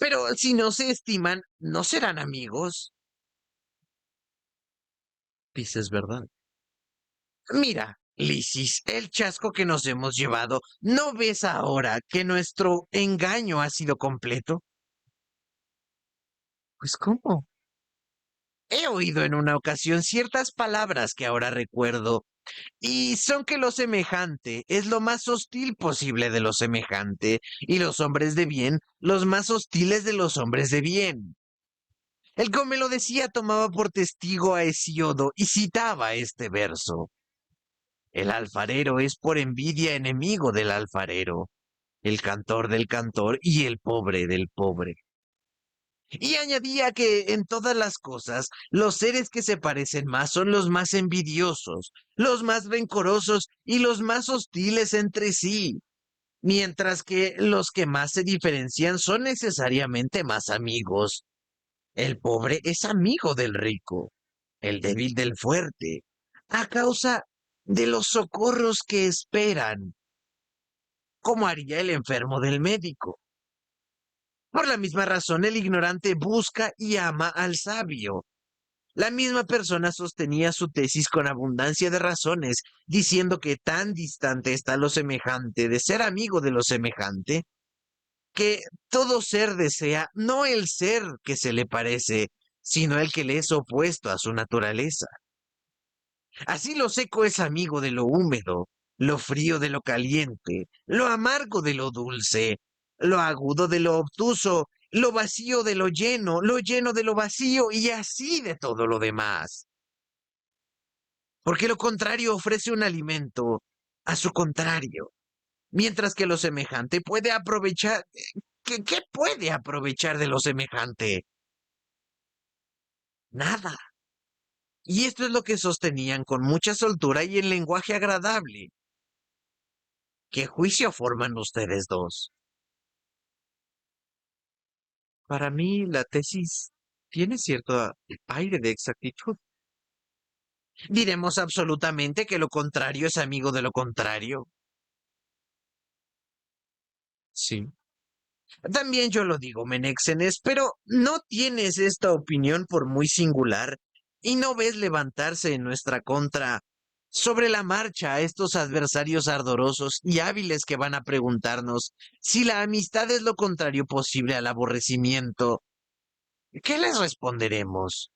Pero si no se estiman, ¿no serán amigos? dices verdad. Mira, Lisis, el chasco que nos hemos llevado, ¿no ves ahora que nuestro engaño ha sido completo? Pues ¿cómo? He oído en una ocasión ciertas palabras que ahora recuerdo, y son que lo semejante es lo más hostil posible de lo semejante, y los hombres de bien los más hostiles de los hombres de bien. El que me lo decía tomaba por testigo a Hesiodo y citaba este verso. El alfarero es por envidia enemigo del alfarero, el cantor del cantor y el pobre del pobre. Y añadía que en todas las cosas, los seres que se parecen más son los más envidiosos, los más rencorosos y los más hostiles entre sí, mientras que los que más se diferencian son necesariamente más amigos. El pobre es amigo del rico, el débil del fuerte, a causa de los socorros que esperan, como haría el enfermo del médico. Por la misma razón, el ignorante busca y ama al sabio. La misma persona sostenía su tesis con abundancia de razones, diciendo que tan distante está lo semejante de ser amigo de lo semejante, que todo ser desea no el ser que se le parece, sino el que le es opuesto a su naturaleza. Así lo seco es amigo de lo húmedo, lo frío de lo caliente, lo amargo de lo dulce, lo agudo de lo obtuso, lo vacío de lo lleno de lo vacío y así de todo lo demás. Porque lo contrario ofrece un alimento a su contrario, mientras que lo semejante puede aprovechar. ¿Qué puede aprovechar de lo semejante? Nada. Y esto es lo que sostenían con mucha soltura y en lenguaje agradable. ¿Qué juicio forman ustedes dos? Para mí la tesis tiene cierto aire de exactitud. ¿Diremos absolutamente que lo contrario es amigo de lo contrario? Sí, También yo lo digo, Menéxenes, pero ¿no tienes esta opinión por muy singular y no ves levantarse en nuestra contra sobre la marcha a estos adversarios ardorosos y hábiles que van a preguntarnos si la amistad es lo contrario posible al aborrecimiento? ¿Qué les responderemos?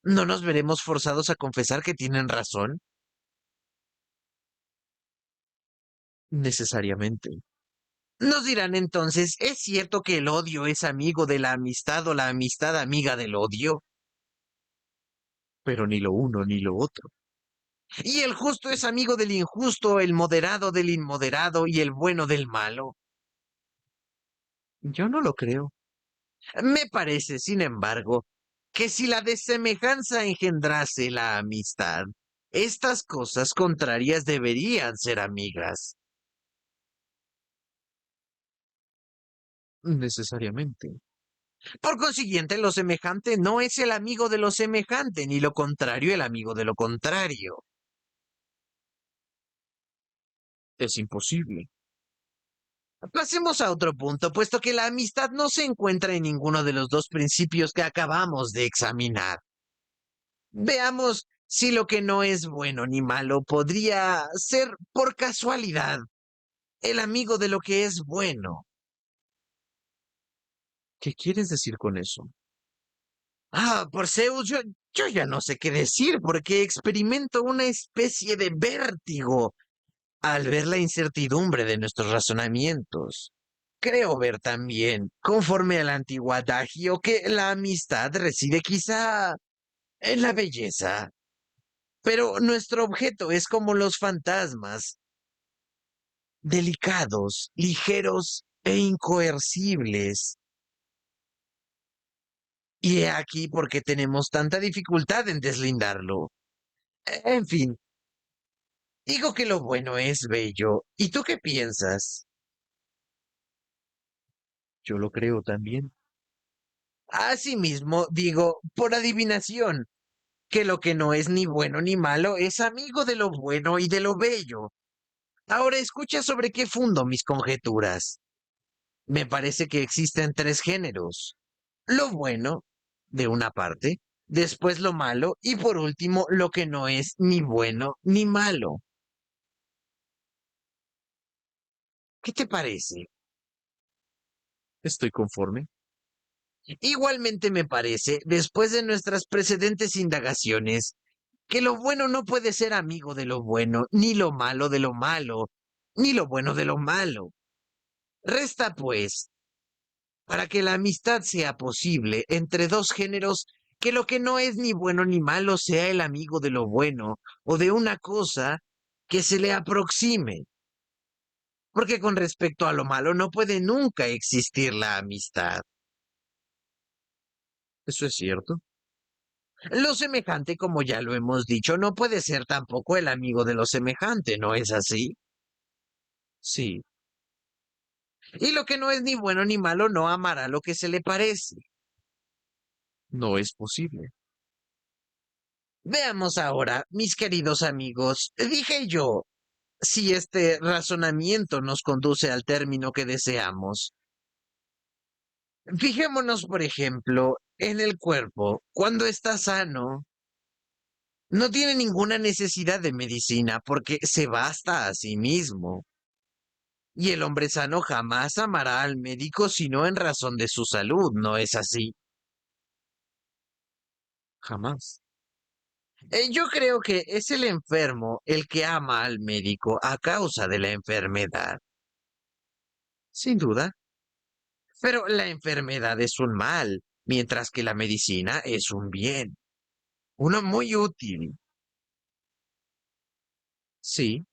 ¿No nos veremos forzados a confesar que tienen razón? necesariamente, Nos dirán entonces, ¿es cierto que el odio es amigo de la amistad o la amistad amiga del odio? pero ni lo uno ni lo otro. ¿Y el justo es amigo del injusto, el moderado del inmoderado y el bueno del malo? Yo no lo creo. Me parece, sin embargo, que si la desemejanza engendrase la amistad, estas cosas contrarias deberían ser amigas. Necesariamente. Por consiguiente, lo semejante no es el amigo de lo semejante, ni lo contrario el amigo de lo contrario. Es imposible. Pasemos a otro punto, puesto que la amistad no se encuentra en ninguno de los dos principios que acabamos de examinar. Veamos si lo que no es bueno ni malo podría ser por casualidad el amigo de lo que es bueno. ¿Qué quieres decir con eso? Por Zeus, yo ya no sé qué decir porque experimento una especie de vértigo al ver la incertidumbre de nuestros razonamientos. Creo ver también, conforme al antiguo adagio, que la amistad reside quizá en la belleza, pero nuestro objeto es como los fantasmas, delicados, ligeros e incoercibles. Y he aquí por qué tenemos tanta dificultad en deslindarlo. En fin, digo que lo bueno es bello. ¿Y tú qué piensas? Yo lo creo también. Asimismo, digo, por adivinación, que lo que no es ni bueno ni malo es amigo de lo bueno y de lo bello. Ahora escucha sobre qué fundo mis conjeturas. Me parece que existen tres géneros. Lo bueno, de una parte, después lo malo y por último lo que no es ni bueno ni malo. ¿Qué te parece? Estoy conforme. Igualmente me parece, después de nuestras precedentes indagaciones, que lo bueno no puede ser amigo de lo bueno, ni lo malo de lo malo, ni lo bueno de lo malo. Resta, pues, para que la amistad sea posible entre dos géneros, que lo que no es ni bueno ni malo sea el amigo de lo bueno o de una cosa que se le aproxime. Porque con respecto a lo malo no puede nunca existir la amistad. Eso es cierto. Lo semejante, como ya lo hemos dicho, no puede ser tampoco el amigo de lo semejante, ¿no es así? Sí, Y lo que no es ni bueno ni malo no amará lo que se le parece. no es posible. Veamos ahora, mis queridos amigos, dije yo, si este razonamiento nos conduce al término que deseamos. Fijémonos, por ejemplo, en el cuerpo. Cuando está sano, no tiene ninguna necesidad de medicina porque se basta a sí mismo. Y el hombre sano jamás amará al médico sino en razón de su salud, ¿no es así? Jamás. Yo creo que es el enfermo el que ama al médico a causa de la enfermedad. Sin duda. Pero la enfermedad es un mal, mientras que la medicina es un bien, uno muy útil. Sí,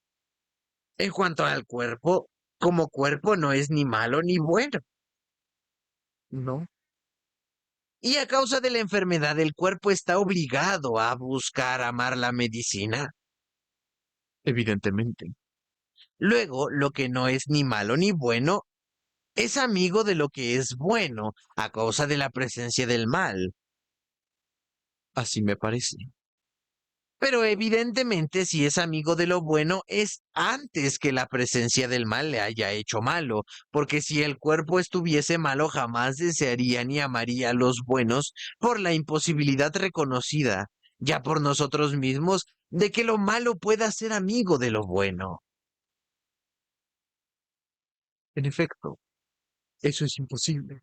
En cuanto al cuerpo, como cuerpo no es ni malo ni bueno. no, Y a causa de la enfermedad, el cuerpo está obligado a buscar amar la medicina. evidentemente. Luego, lo que no es ni malo ni bueno es amigo de lo que es bueno a causa de la presencia del mal. Así me parece. Pero evidentemente si es amigo de lo bueno es antes que la presencia del mal le haya hecho malo, porque si el cuerpo estuviese malo jamás desearía ni amaría a los buenos por la imposibilidad reconocida, ya por nosotros mismos, de que lo malo pueda ser amigo de lo bueno. En efecto, eso es imposible.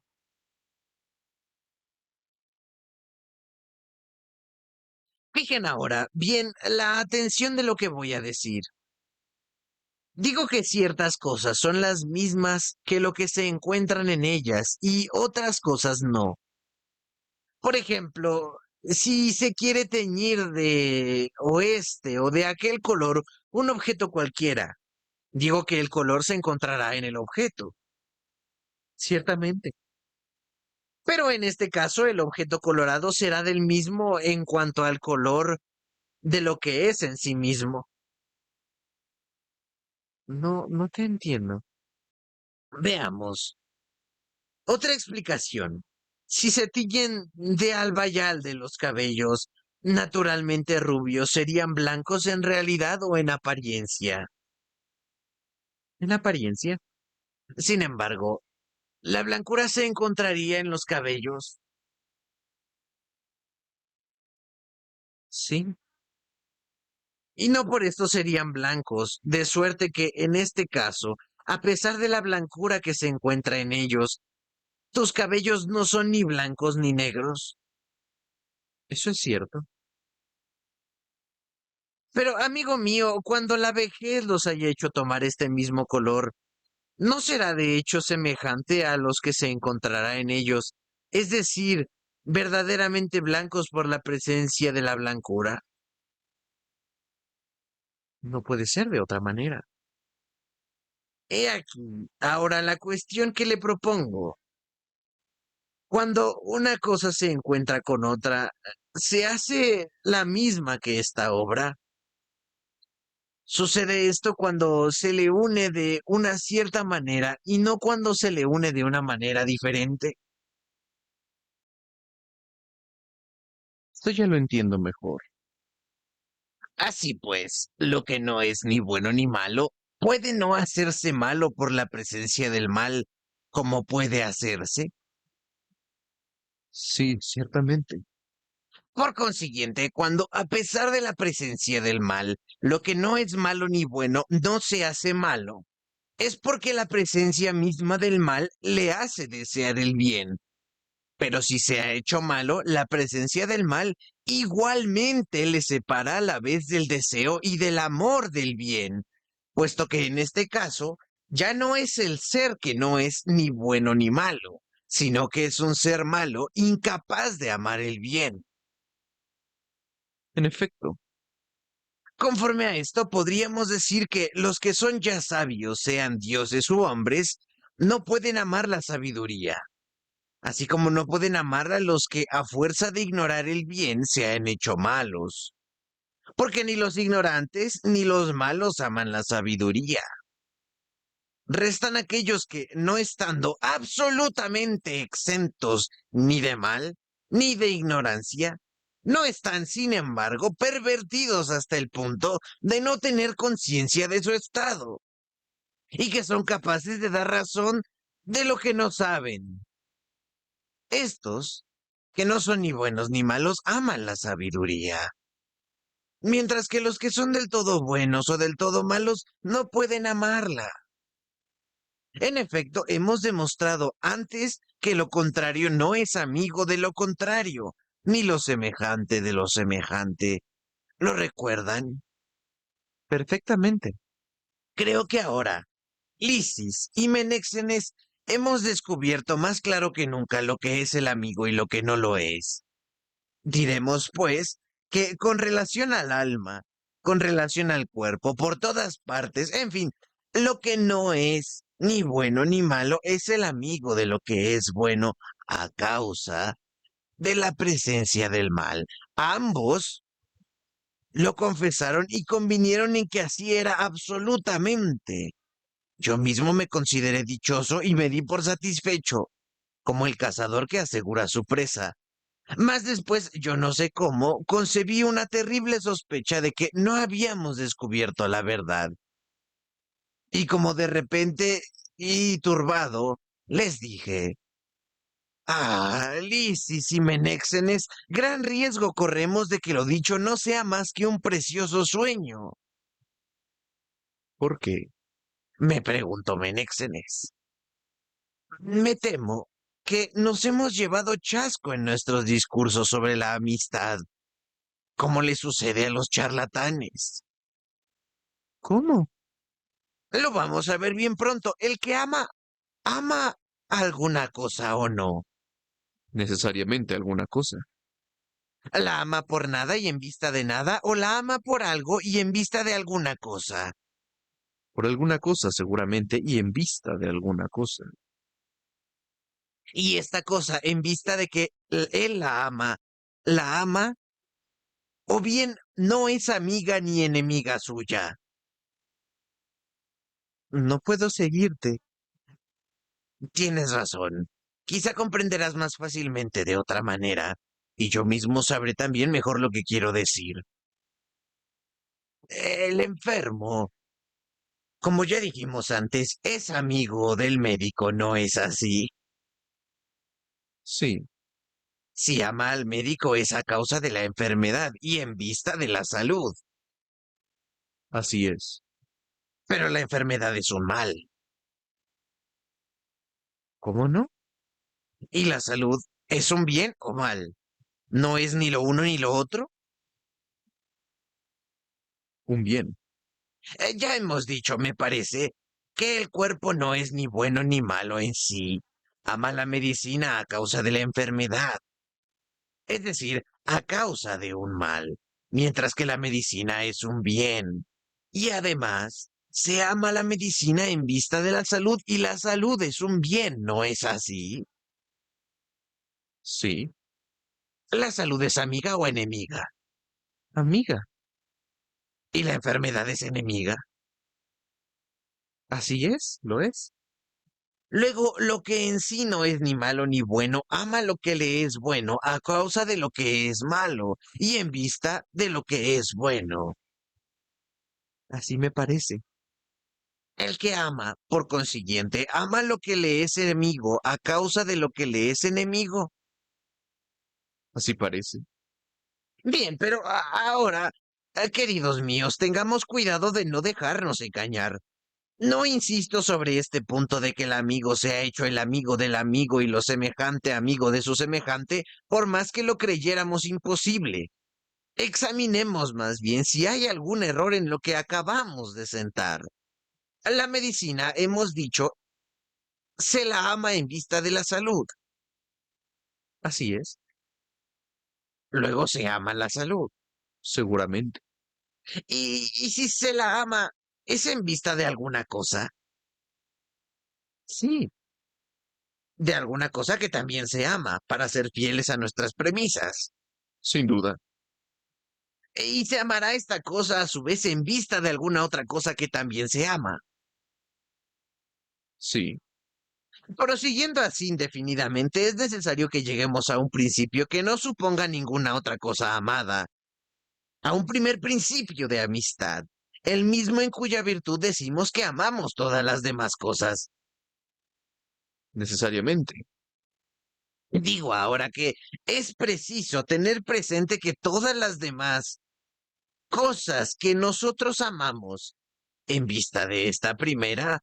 Fijen ahora bien la atención de lo que voy a decir. Digo que ciertas cosas son las mismas que lo que se encuentran en ellas y otras cosas no. Por ejemplo, si se quiere teñir de oeste o de aquel color un objeto cualquiera, digo que el color se encontrará en el objeto. Ciertamente. Pero en este caso el objeto colorado será del mismo en cuanto al color de lo que es en sí mismo. No, no te entiendo. Veamos. Otra explicación. Si se tiñen de albayal de los cabellos, naturalmente rubios, ¿serían blancos en realidad o en apariencia? En apariencia, Sin embargo, la blancura se encontraría en los cabellos. Sí, Y no por esto serían blancos, de suerte que en este caso, a pesar de la blancura que se encuentra en ellos, tus cabellos no son ni blancos ni negros. eso es cierto. Pero, amigo mío, cuando la vejez los haya hecho tomar este mismo color, ¿no será de hecho semejante a los que se encontrará en ellos? Es decir, verdaderamente blancos por la presencia de la blancura. No puede ser de otra manera. He aquí, ahora la cuestión que le propongo. Cuando una cosa se encuentra con otra, ¿se hace la misma que esta obra? Sucede esto cuando se le une de una cierta manera y no cuando se le une de una manera diferente. Esto ya lo entiendo mejor. Así pues, lo que no es ni bueno ni malo puede no hacerse malo por la presencia del mal, como puede hacerse. Sí, ciertamente. Por consiguiente, cuando a pesar de la presencia del mal, lo que no es malo ni bueno no se hace malo, es porque la presencia misma del mal le hace desear el bien. Pero si se ha hecho malo, la presencia del mal igualmente le separa a la vez del deseo y del amor del bien, puesto que en este caso ya no es el ser que no es ni bueno ni malo, sino que es un ser malo incapaz de amar el bien. En efecto, Conforme a esto, podríamos decir que los que son ya sabios, sean dioses u hombres, no pueden amar la sabiduría, así como no pueden amar a los que a fuerza de ignorar el bien se han hecho malos, porque ni los ignorantes ni los malos aman la sabiduría. Restan aquellos que, no estando absolutamente exentos ni de mal, ni de ignorancia, no están, sin embargo, pervertidos hasta el punto de no tener conciencia de su estado, y que son capaces de dar razón de lo que no saben. Estos, que no son ni buenos ni malos, aman la sabiduría, mientras que los que son del todo buenos o del todo malos no pueden amarla. En efecto, hemos demostrado antes que lo contrario no es amigo de lo contrario, ni lo semejante de lo semejante. ¿Lo recuerdan? perfectamente. Creo que ahora, Lisis y Menéxenes, hemos descubierto más claro que nunca lo que es el amigo y lo que no lo es. Diremos, pues, que con relación al alma, con relación al cuerpo, por todas partes, en fin, lo que no es ni bueno ni malo es el amigo de lo que es bueno a causa de la presencia del mal. Ambos lo confesaron y convinieron en que así era absolutamente. Yo mismo me consideré dichoso y me di por satisfecho, como el cazador que asegura su presa. Mas después, yo no sé cómo, concebí una terrible sospecha de que no habíamos descubierto la verdad. Y como de repente, y turbado, les dije, Lisis y Menéxenes, gran riesgo corremos de que lo dicho no sea más que un precioso sueño. ¿Por qué? Me preguntó Menéxenes. Me temo que nos hemos llevado chasco en nuestros discursos sobre la amistad, como le sucede a los charlatanes. ¿Cómo? Lo vamos a ver bien pronto. El que ama, ama alguna cosa o no. Necesariamente alguna cosa. La ama por nada y en vista de nada, o la ama por algo y en vista de alguna cosa. Por alguna cosa seguramente y en vista de alguna cosa. Y esta cosa en vista de que él la ama, o bien no es amiga ni enemiga suya. No puedo seguirte. Tienes razón. Quizá comprenderás más fácilmente de otra manera, y yo mismo sabré también mejor lo que quiero decir. El enfermo Como ya dijimos antes, es amigo del médico, ¿no es así? Sí, Si ama al médico es a causa de la enfermedad y en vista de la salud. así es. Pero la enfermedad es un mal. ¿Cómo no? ¿Y la salud es un bien o mal? ¿No es ni lo uno ni lo otro? Un bien. Ya hemos dicho, me parece, que el cuerpo no es ni bueno ni malo en sí. Ama la medicina a causa de la enfermedad, es decir, a causa de un mal, mientras que la medicina es un bien. Y además, se ama la medicina en vista de la salud y la salud es un bien, ¿no es así? Sí, ¿La salud es amiga o enemiga? amiga. ¿Y la enfermedad es enemiga? Así es, lo es. Luego, lo que en sí no es ni malo ni bueno, ama lo que le es bueno a causa de lo que es malo y en vista de lo que es bueno. Así me parece. El que ama, por consiguiente, ama lo que le es enemigo a causa de lo que le es enemigo. Así parece. Bien, pero ahora, queridos míos, tengamos cuidado de no dejarnos engañar. No insisto sobre este punto de que el amigo se ha hecho el amigo del amigo y lo semejante amigo de su semejante, por más que lo creyéramos imposible. Examinemos más bien si hay algún error en lo que acabamos de sentar. La medicina, hemos dicho, se la ama en vista de la salud. Así es, Luego se ama la salud. seguramente. Y si se la ama, ¿es en vista de alguna cosa? Sí, De alguna cosa que también se ama, para ser fieles a nuestras premisas. sin duda. Y se amará esta cosa a su vez en vista de alguna otra cosa que también se ama. Sí, Prosiguiendo así indefinidamente, es necesario que lleguemos a un principio que no suponga ninguna otra cosa amada, a un primer principio de amistad, el mismo en cuya virtud decimos que amamos todas las demás cosas. necesariamente. Digo ahora que es preciso tener presente que todas las demás cosas que nosotros amamos, en vista de esta primera,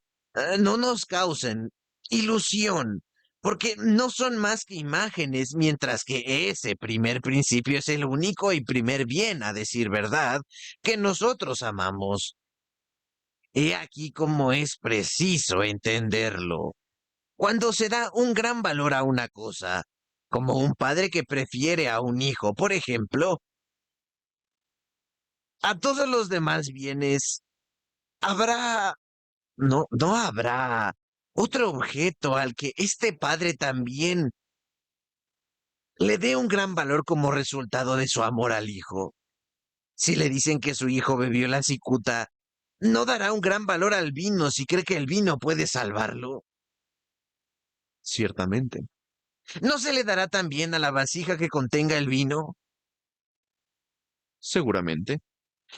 no nos causen ilusión, porque no son más que imágenes, mientras que ese primer principio es el único y primer bien, a decir verdad, que nosotros amamos. He aquí cómo es preciso entenderlo. Cuando se da un gran valor a una cosa, como un padre que prefiere a un hijo, por ejemplo, a todos los demás bienes, habrá, no habrá otro objeto al que este padre también le dé un gran valor como resultado de su amor al hijo. Si le dicen que su hijo bebió la cicuta, ¿no dará un gran valor al vino si cree que el vino puede salvarlo? Ciertamente. ¿No se le dará también a la vasija que contenga el vino? Seguramente.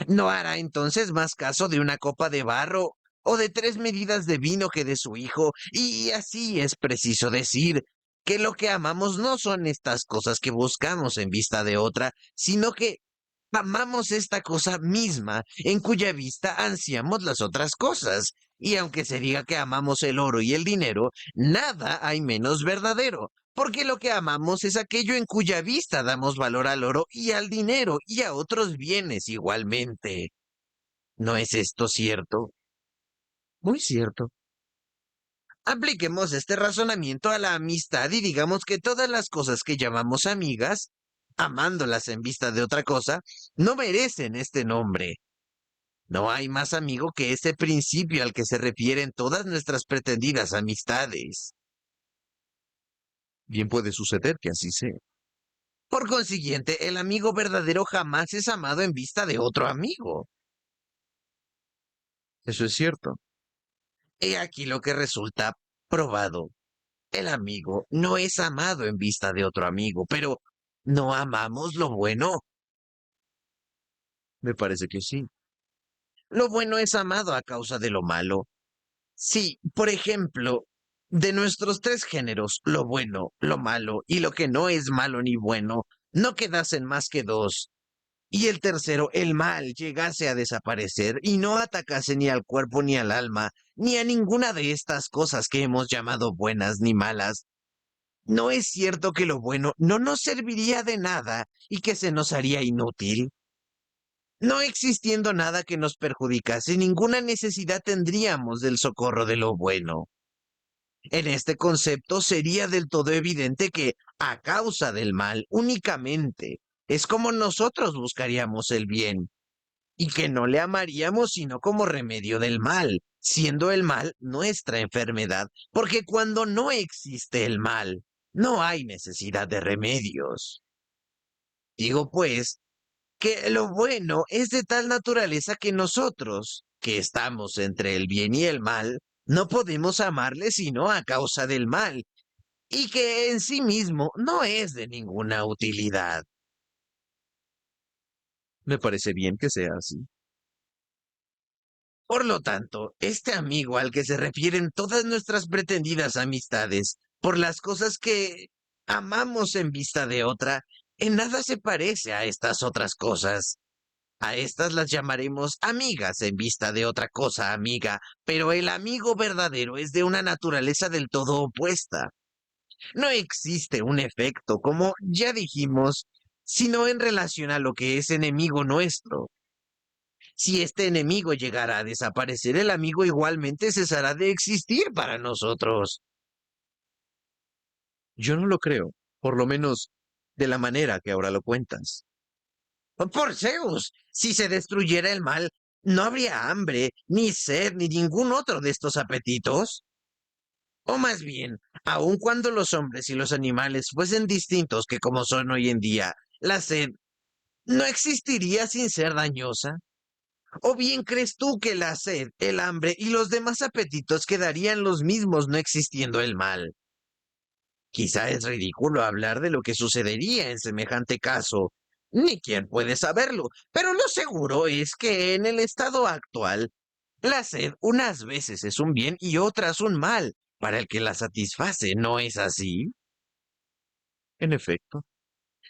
¿No hará entonces más caso de una copa de barro o de 3 medidas de vino que de su hijo? Y así es preciso decir que lo que amamos no son estas cosas que buscamos en vista de otra, sino que amamos esta cosa misma en cuya vista ansiamos las otras cosas. Y aunque se diga que amamos el oro y el dinero, nada hay menos verdadero, porque lo que amamos es aquello en cuya vista damos valor al oro y al dinero y a otros bienes igualmente. ¿No es esto cierto? Muy cierto. Apliquemos este razonamiento a la amistad y digamos que todas las cosas que llamamos amigas, amándolas en vista de otra cosa, no merecen este nombre. No hay más amigo que ese principio al que se refieren todas nuestras pretendidas amistades. Bien puede suceder que así sea. Por consiguiente, el amigo verdadero jamás es amado en vista de otro amigo. Eso es cierto. He aquí lo que resulta probado. El amigo no es amado en vista de otro amigo, pero ¿no amamos lo bueno? Me parece que sí. Lo bueno es amado a causa de lo malo. Si, por ejemplo, de nuestros tres géneros, lo bueno, lo malo y lo que no es malo ni bueno, no quedasen más que dos, y el tercero, el mal, llegase a desaparecer y no atacase ni al cuerpo ni al alma, ni a ninguna de estas cosas que hemos llamado buenas ni malas, ¿no es cierto que lo bueno no nos serviría de nada y que se nos haría inútil? No existiendo nada que nos perjudicase, ninguna necesidad tendríamos del socorro de lo bueno. En este concepto sería del todo evidente que, a causa del mal únicamente, es como nosotros buscaríamos el bien, y que no le amaríamos sino como remedio del mal, siendo el mal nuestra enfermedad, porque cuando no existe el mal, no hay necesidad de remedios. Digo pues, que lo bueno es de tal naturaleza que nosotros, que estamos entre el bien y el mal, no podemos amarle sino a causa del mal, y que en sí mismo no es de ninguna utilidad. Me parece bien que sea así. Por lo tanto, este amigo al que se refieren todas nuestras pretendidas amistades, por las cosas que amamos en vista de otra, en nada se parece a estas otras cosas. A estas las llamaremos amigas en vista de otra cosa amiga, pero el amigo verdadero es de una naturaleza del todo opuesta. No existe un efecto, como ya dijimos, sino en relación a lo que es enemigo nuestro. Si este enemigo llegara a desaparecer, el amigo igualmente cesará de existir para nosotros. Yo no lo creo, por lo menos de la manera que ahora lo cuentas. Por Zeus, si se destruyera el mal, no habría hambre, ni sed, ni ningún otro de estos apetitos. O más bien, aun cuando los hombres y los animales fuesen distintos que como son hoy en día, la sed no existiría sin ser dañosa. ¿O bien crees tú que la sed, el hambre y los demás apetitos quedarían los mismos no existiendo el mal? Quizá es ridículo hablar de lo que sucedería en semejante caso. Ni quién puede saberlo, pero lo seguro es que en el estado actual, la sed unas veces es un bien y otras un mal para el que la satisface, ¿no es así? En efecto,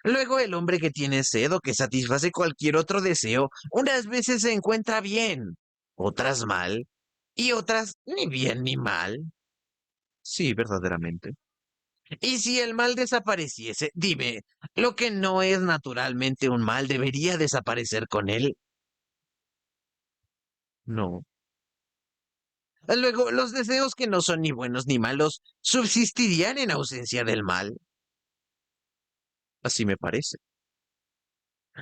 Luego el hombre que tiene sed o que satisface cualquier otro deseo, unas veces se encuentra bien, otras mal, y otras ni bien ni mal. sí, verdaderamente. Y si el mal desapareciese, dime, lo que no es naturalmente un mal debería desaparecer con él. No, Luego, los deseos que no son ni buenos ni malos subsistirían en ausencia del mal. así me parece.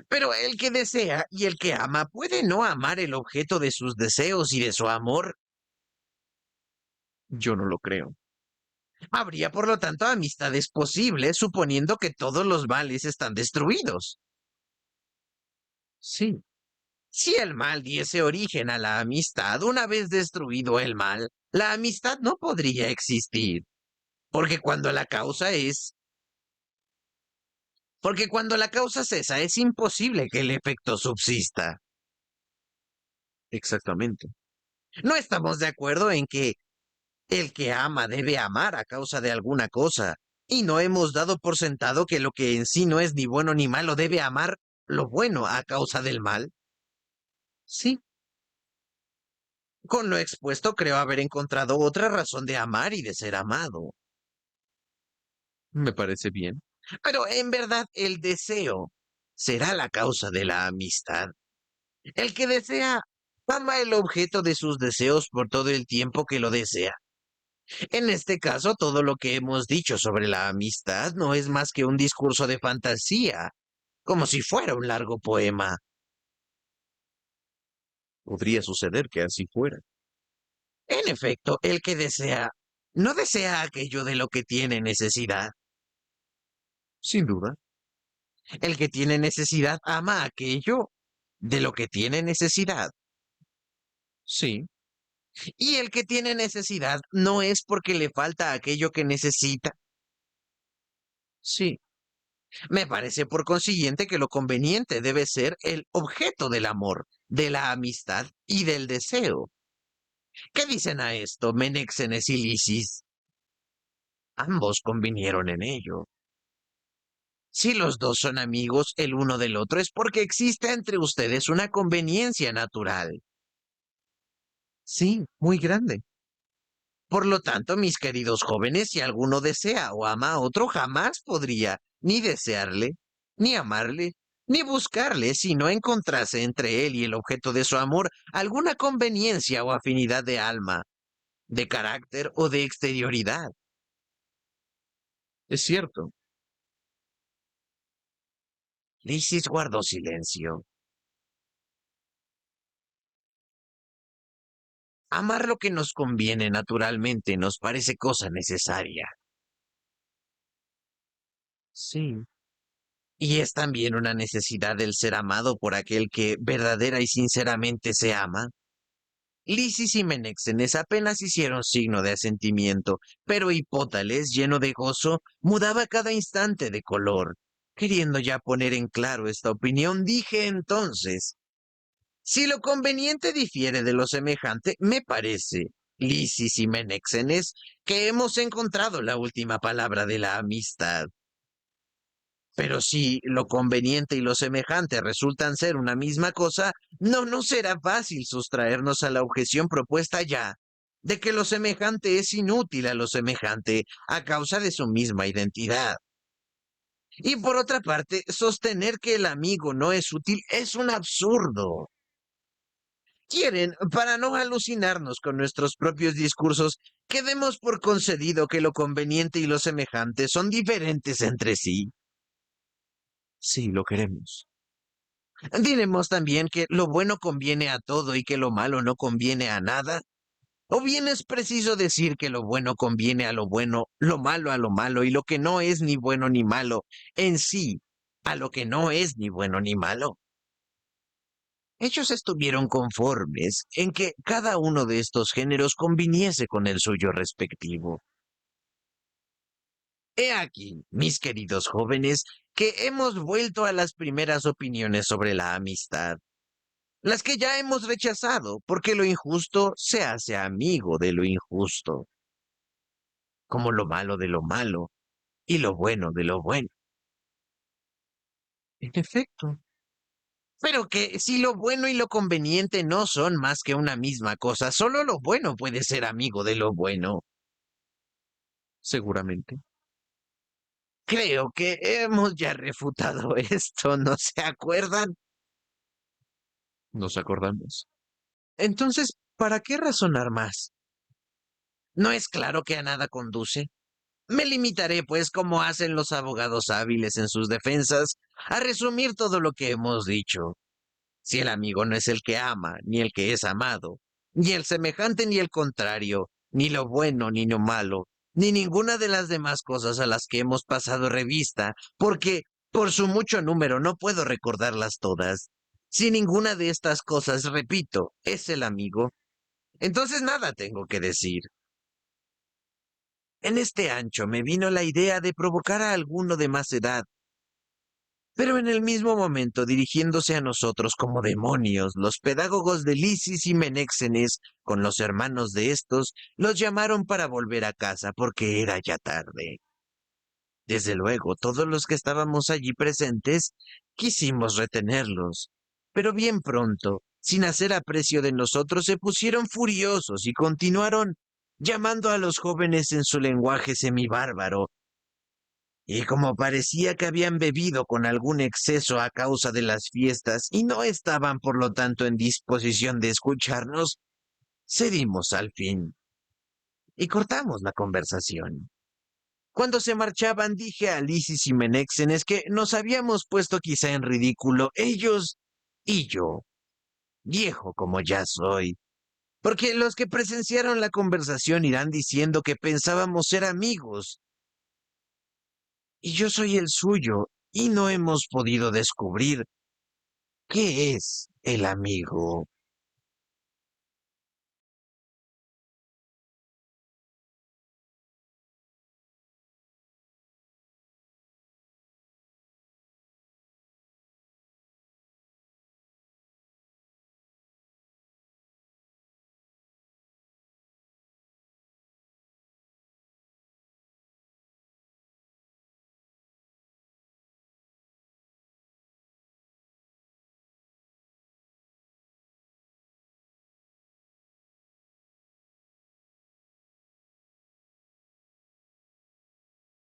Pero el que desea y el que ama puede no amar el objeto de sus deseos y de su amor. Yo no lo creo. Habría, por lo tanto, amistades posibles, suponiendo que todos los males están destruidos. Sí, Si el mal diese origen a la amistad, una vez destruido el mal, la amistad no podría existir, porque cuando la causa es, porque cuando la causa cesa es imposible que el efecto subsista. exactamente. No estamos de acuerdo en que el que ama debe amar a causa de alguna cosa, y no hemos dado por sentado que lo que en sí no es ni bueno ni malo debe amar lo bueno a causa del mal. Sí, Con lo expuesto creo haber encontrado otra razón de amar y de ser amado. me parece bien. Pero en verdad el deseo será la causa de la amistad. El que desea ama el objeto de sus deseos por todo el tiempo que lo desea. En este caso, todo lo que hemos dicho sobre la amistad no es más que un discurso de fantasía, como si fuera un largo poema. Podría suceder que así fuera. En efecto, el que desea no desea aquello de lo que tiene necesidad. Sin duda. El que tiene necesidad ama aquello de lo que tiene necesidad. Sí, Y el que tiene necesidad no es porque le falta aquello que necesita. sí. Me parece por consiguiente que lo conveniente debe ser el objeto del amor, de la amistad y del deseo. ¿Qué dicen a esto Menéxenes y Lisis? Ambos convinieron en ello. Si los dos son amigos el uno del otro es porque existe entre ustedes una conveniencia natural. Sí, muy grande. Por lo tanto, mis queridos jóvenes, si alguno desea o ama a otro, jamás podría ni desearle, ni amarle, ni buscarle si no encontrase entre él y el objeto de su amor alguna conveniencia o afinidad de alma, de carácter o de exterioridad. Es cierto. Lysis guardó silencio. Amar lo que nos conviene naturalmente nos parece cosa necesaria. Sí. Y es también una necesidad el ser amado por aquel que verdadera y sinceramente se ama. Lisis y Menéxenes apenas hicieron signo de asentimiento, pero Hipótales, lleno de gozo, mudaba cada instante de color. Queriendo ya poner en claro esta opinión, dije entonces, si lo conveniente difiere de lo semejante, me parece, Lisis y Menéxenes, que hemos encontrado la última palabra de la amistad. Pero si lo conveniente y lo semejante resultan ser una misma cosa, no será fácil sustraernos a la objeción propuesta ya, de que lo semejante es inútil a lo semejante a causa de su misma identidad. Y por otra parte, sostener que el amigo no es útil es un absurdo. Quieren, para no alucinarnos con nuestros propios discursos, que demos por concedido que lo conveniente y lo semejante son diferentes entre sí. Sí, lo queremos. Diremos también que lo bueno conviene a todo y que lo malo no conviene a nada. ¿O bien es preciso decir que lo bueno conviene a lo bueno, lo malo a lo malo y lo que no es ni bueno ni malo en sí a lo que no es ni bueno ni malo? Ellos estuvieron conformes en que cada uno de estos géneros conviniese con el suyo respectivo. He aquí, mis queridos jóvenes, que hemos vuelto a las primeras opiniones sobre la amistad, las que ya hemos rechazado, porque lo injusto se hace amigo de lo injusto, como lo malo de lo malo y lo bueno de lo bueno. En efecto, Pero que si lo bueno y lo conveniente no son más que una misma cosa, solo lo bueno puede ser amigo de lo bueno. seguramente. Creo que hemos ya refutado esto, ¿no se acuerdan? Nos acordamos. Entonces, ¿para qué razonar más? ¿No es claro que a nada conduce? Me limitaré, pues, como hacen los abogados hábiles en sus defensas, a resumir todo lo que hemos dicho. Si el amigo no es el que ama, ni el que es amado, ni el semejante ni el contrario, ni lo bueno ni lo malo, ni ninguna de las demás cosas a las que hemos pasado revista, porque por su mucho número no puedo recordarlas todas. Si ninguna de estas cosas, repito, es el amigo, entonces nada tengo que decir. En este ancho me vino la idea de provocar a alguno de más edad, pero en el mismo momento, dirigiéndose a nosotros como demonios, los pedagogos de Lisis y Menéxenes, con los hermanos de estos, los llamaron para volver a casa porque era ya tarde. Desde luego, todos los que estábamos allí presentes quisimos retenerlos, pero bien pronto, sin hacer aprecio de nosotros, se pusieron furiosos y continuaron llamando a los jóvenes en su lenguaje semibárbaro, y como parecía que habían bebido con algún exceso a causa de las fiestas y no estaban por lo tanto en disposición de escucharnos, cedimos al fin y cortamos la conversación. Cuando se marchaban dije a Lisis y Menéxenes que nos habíamos puesto quizá en ridículo ellos y yo, viejo como ya soy, porque los que presenciaron la conversación irán diciendo que pensábamos ser amigos y yo soy el suyo, y no hemos podido descubrir qué es el amigo.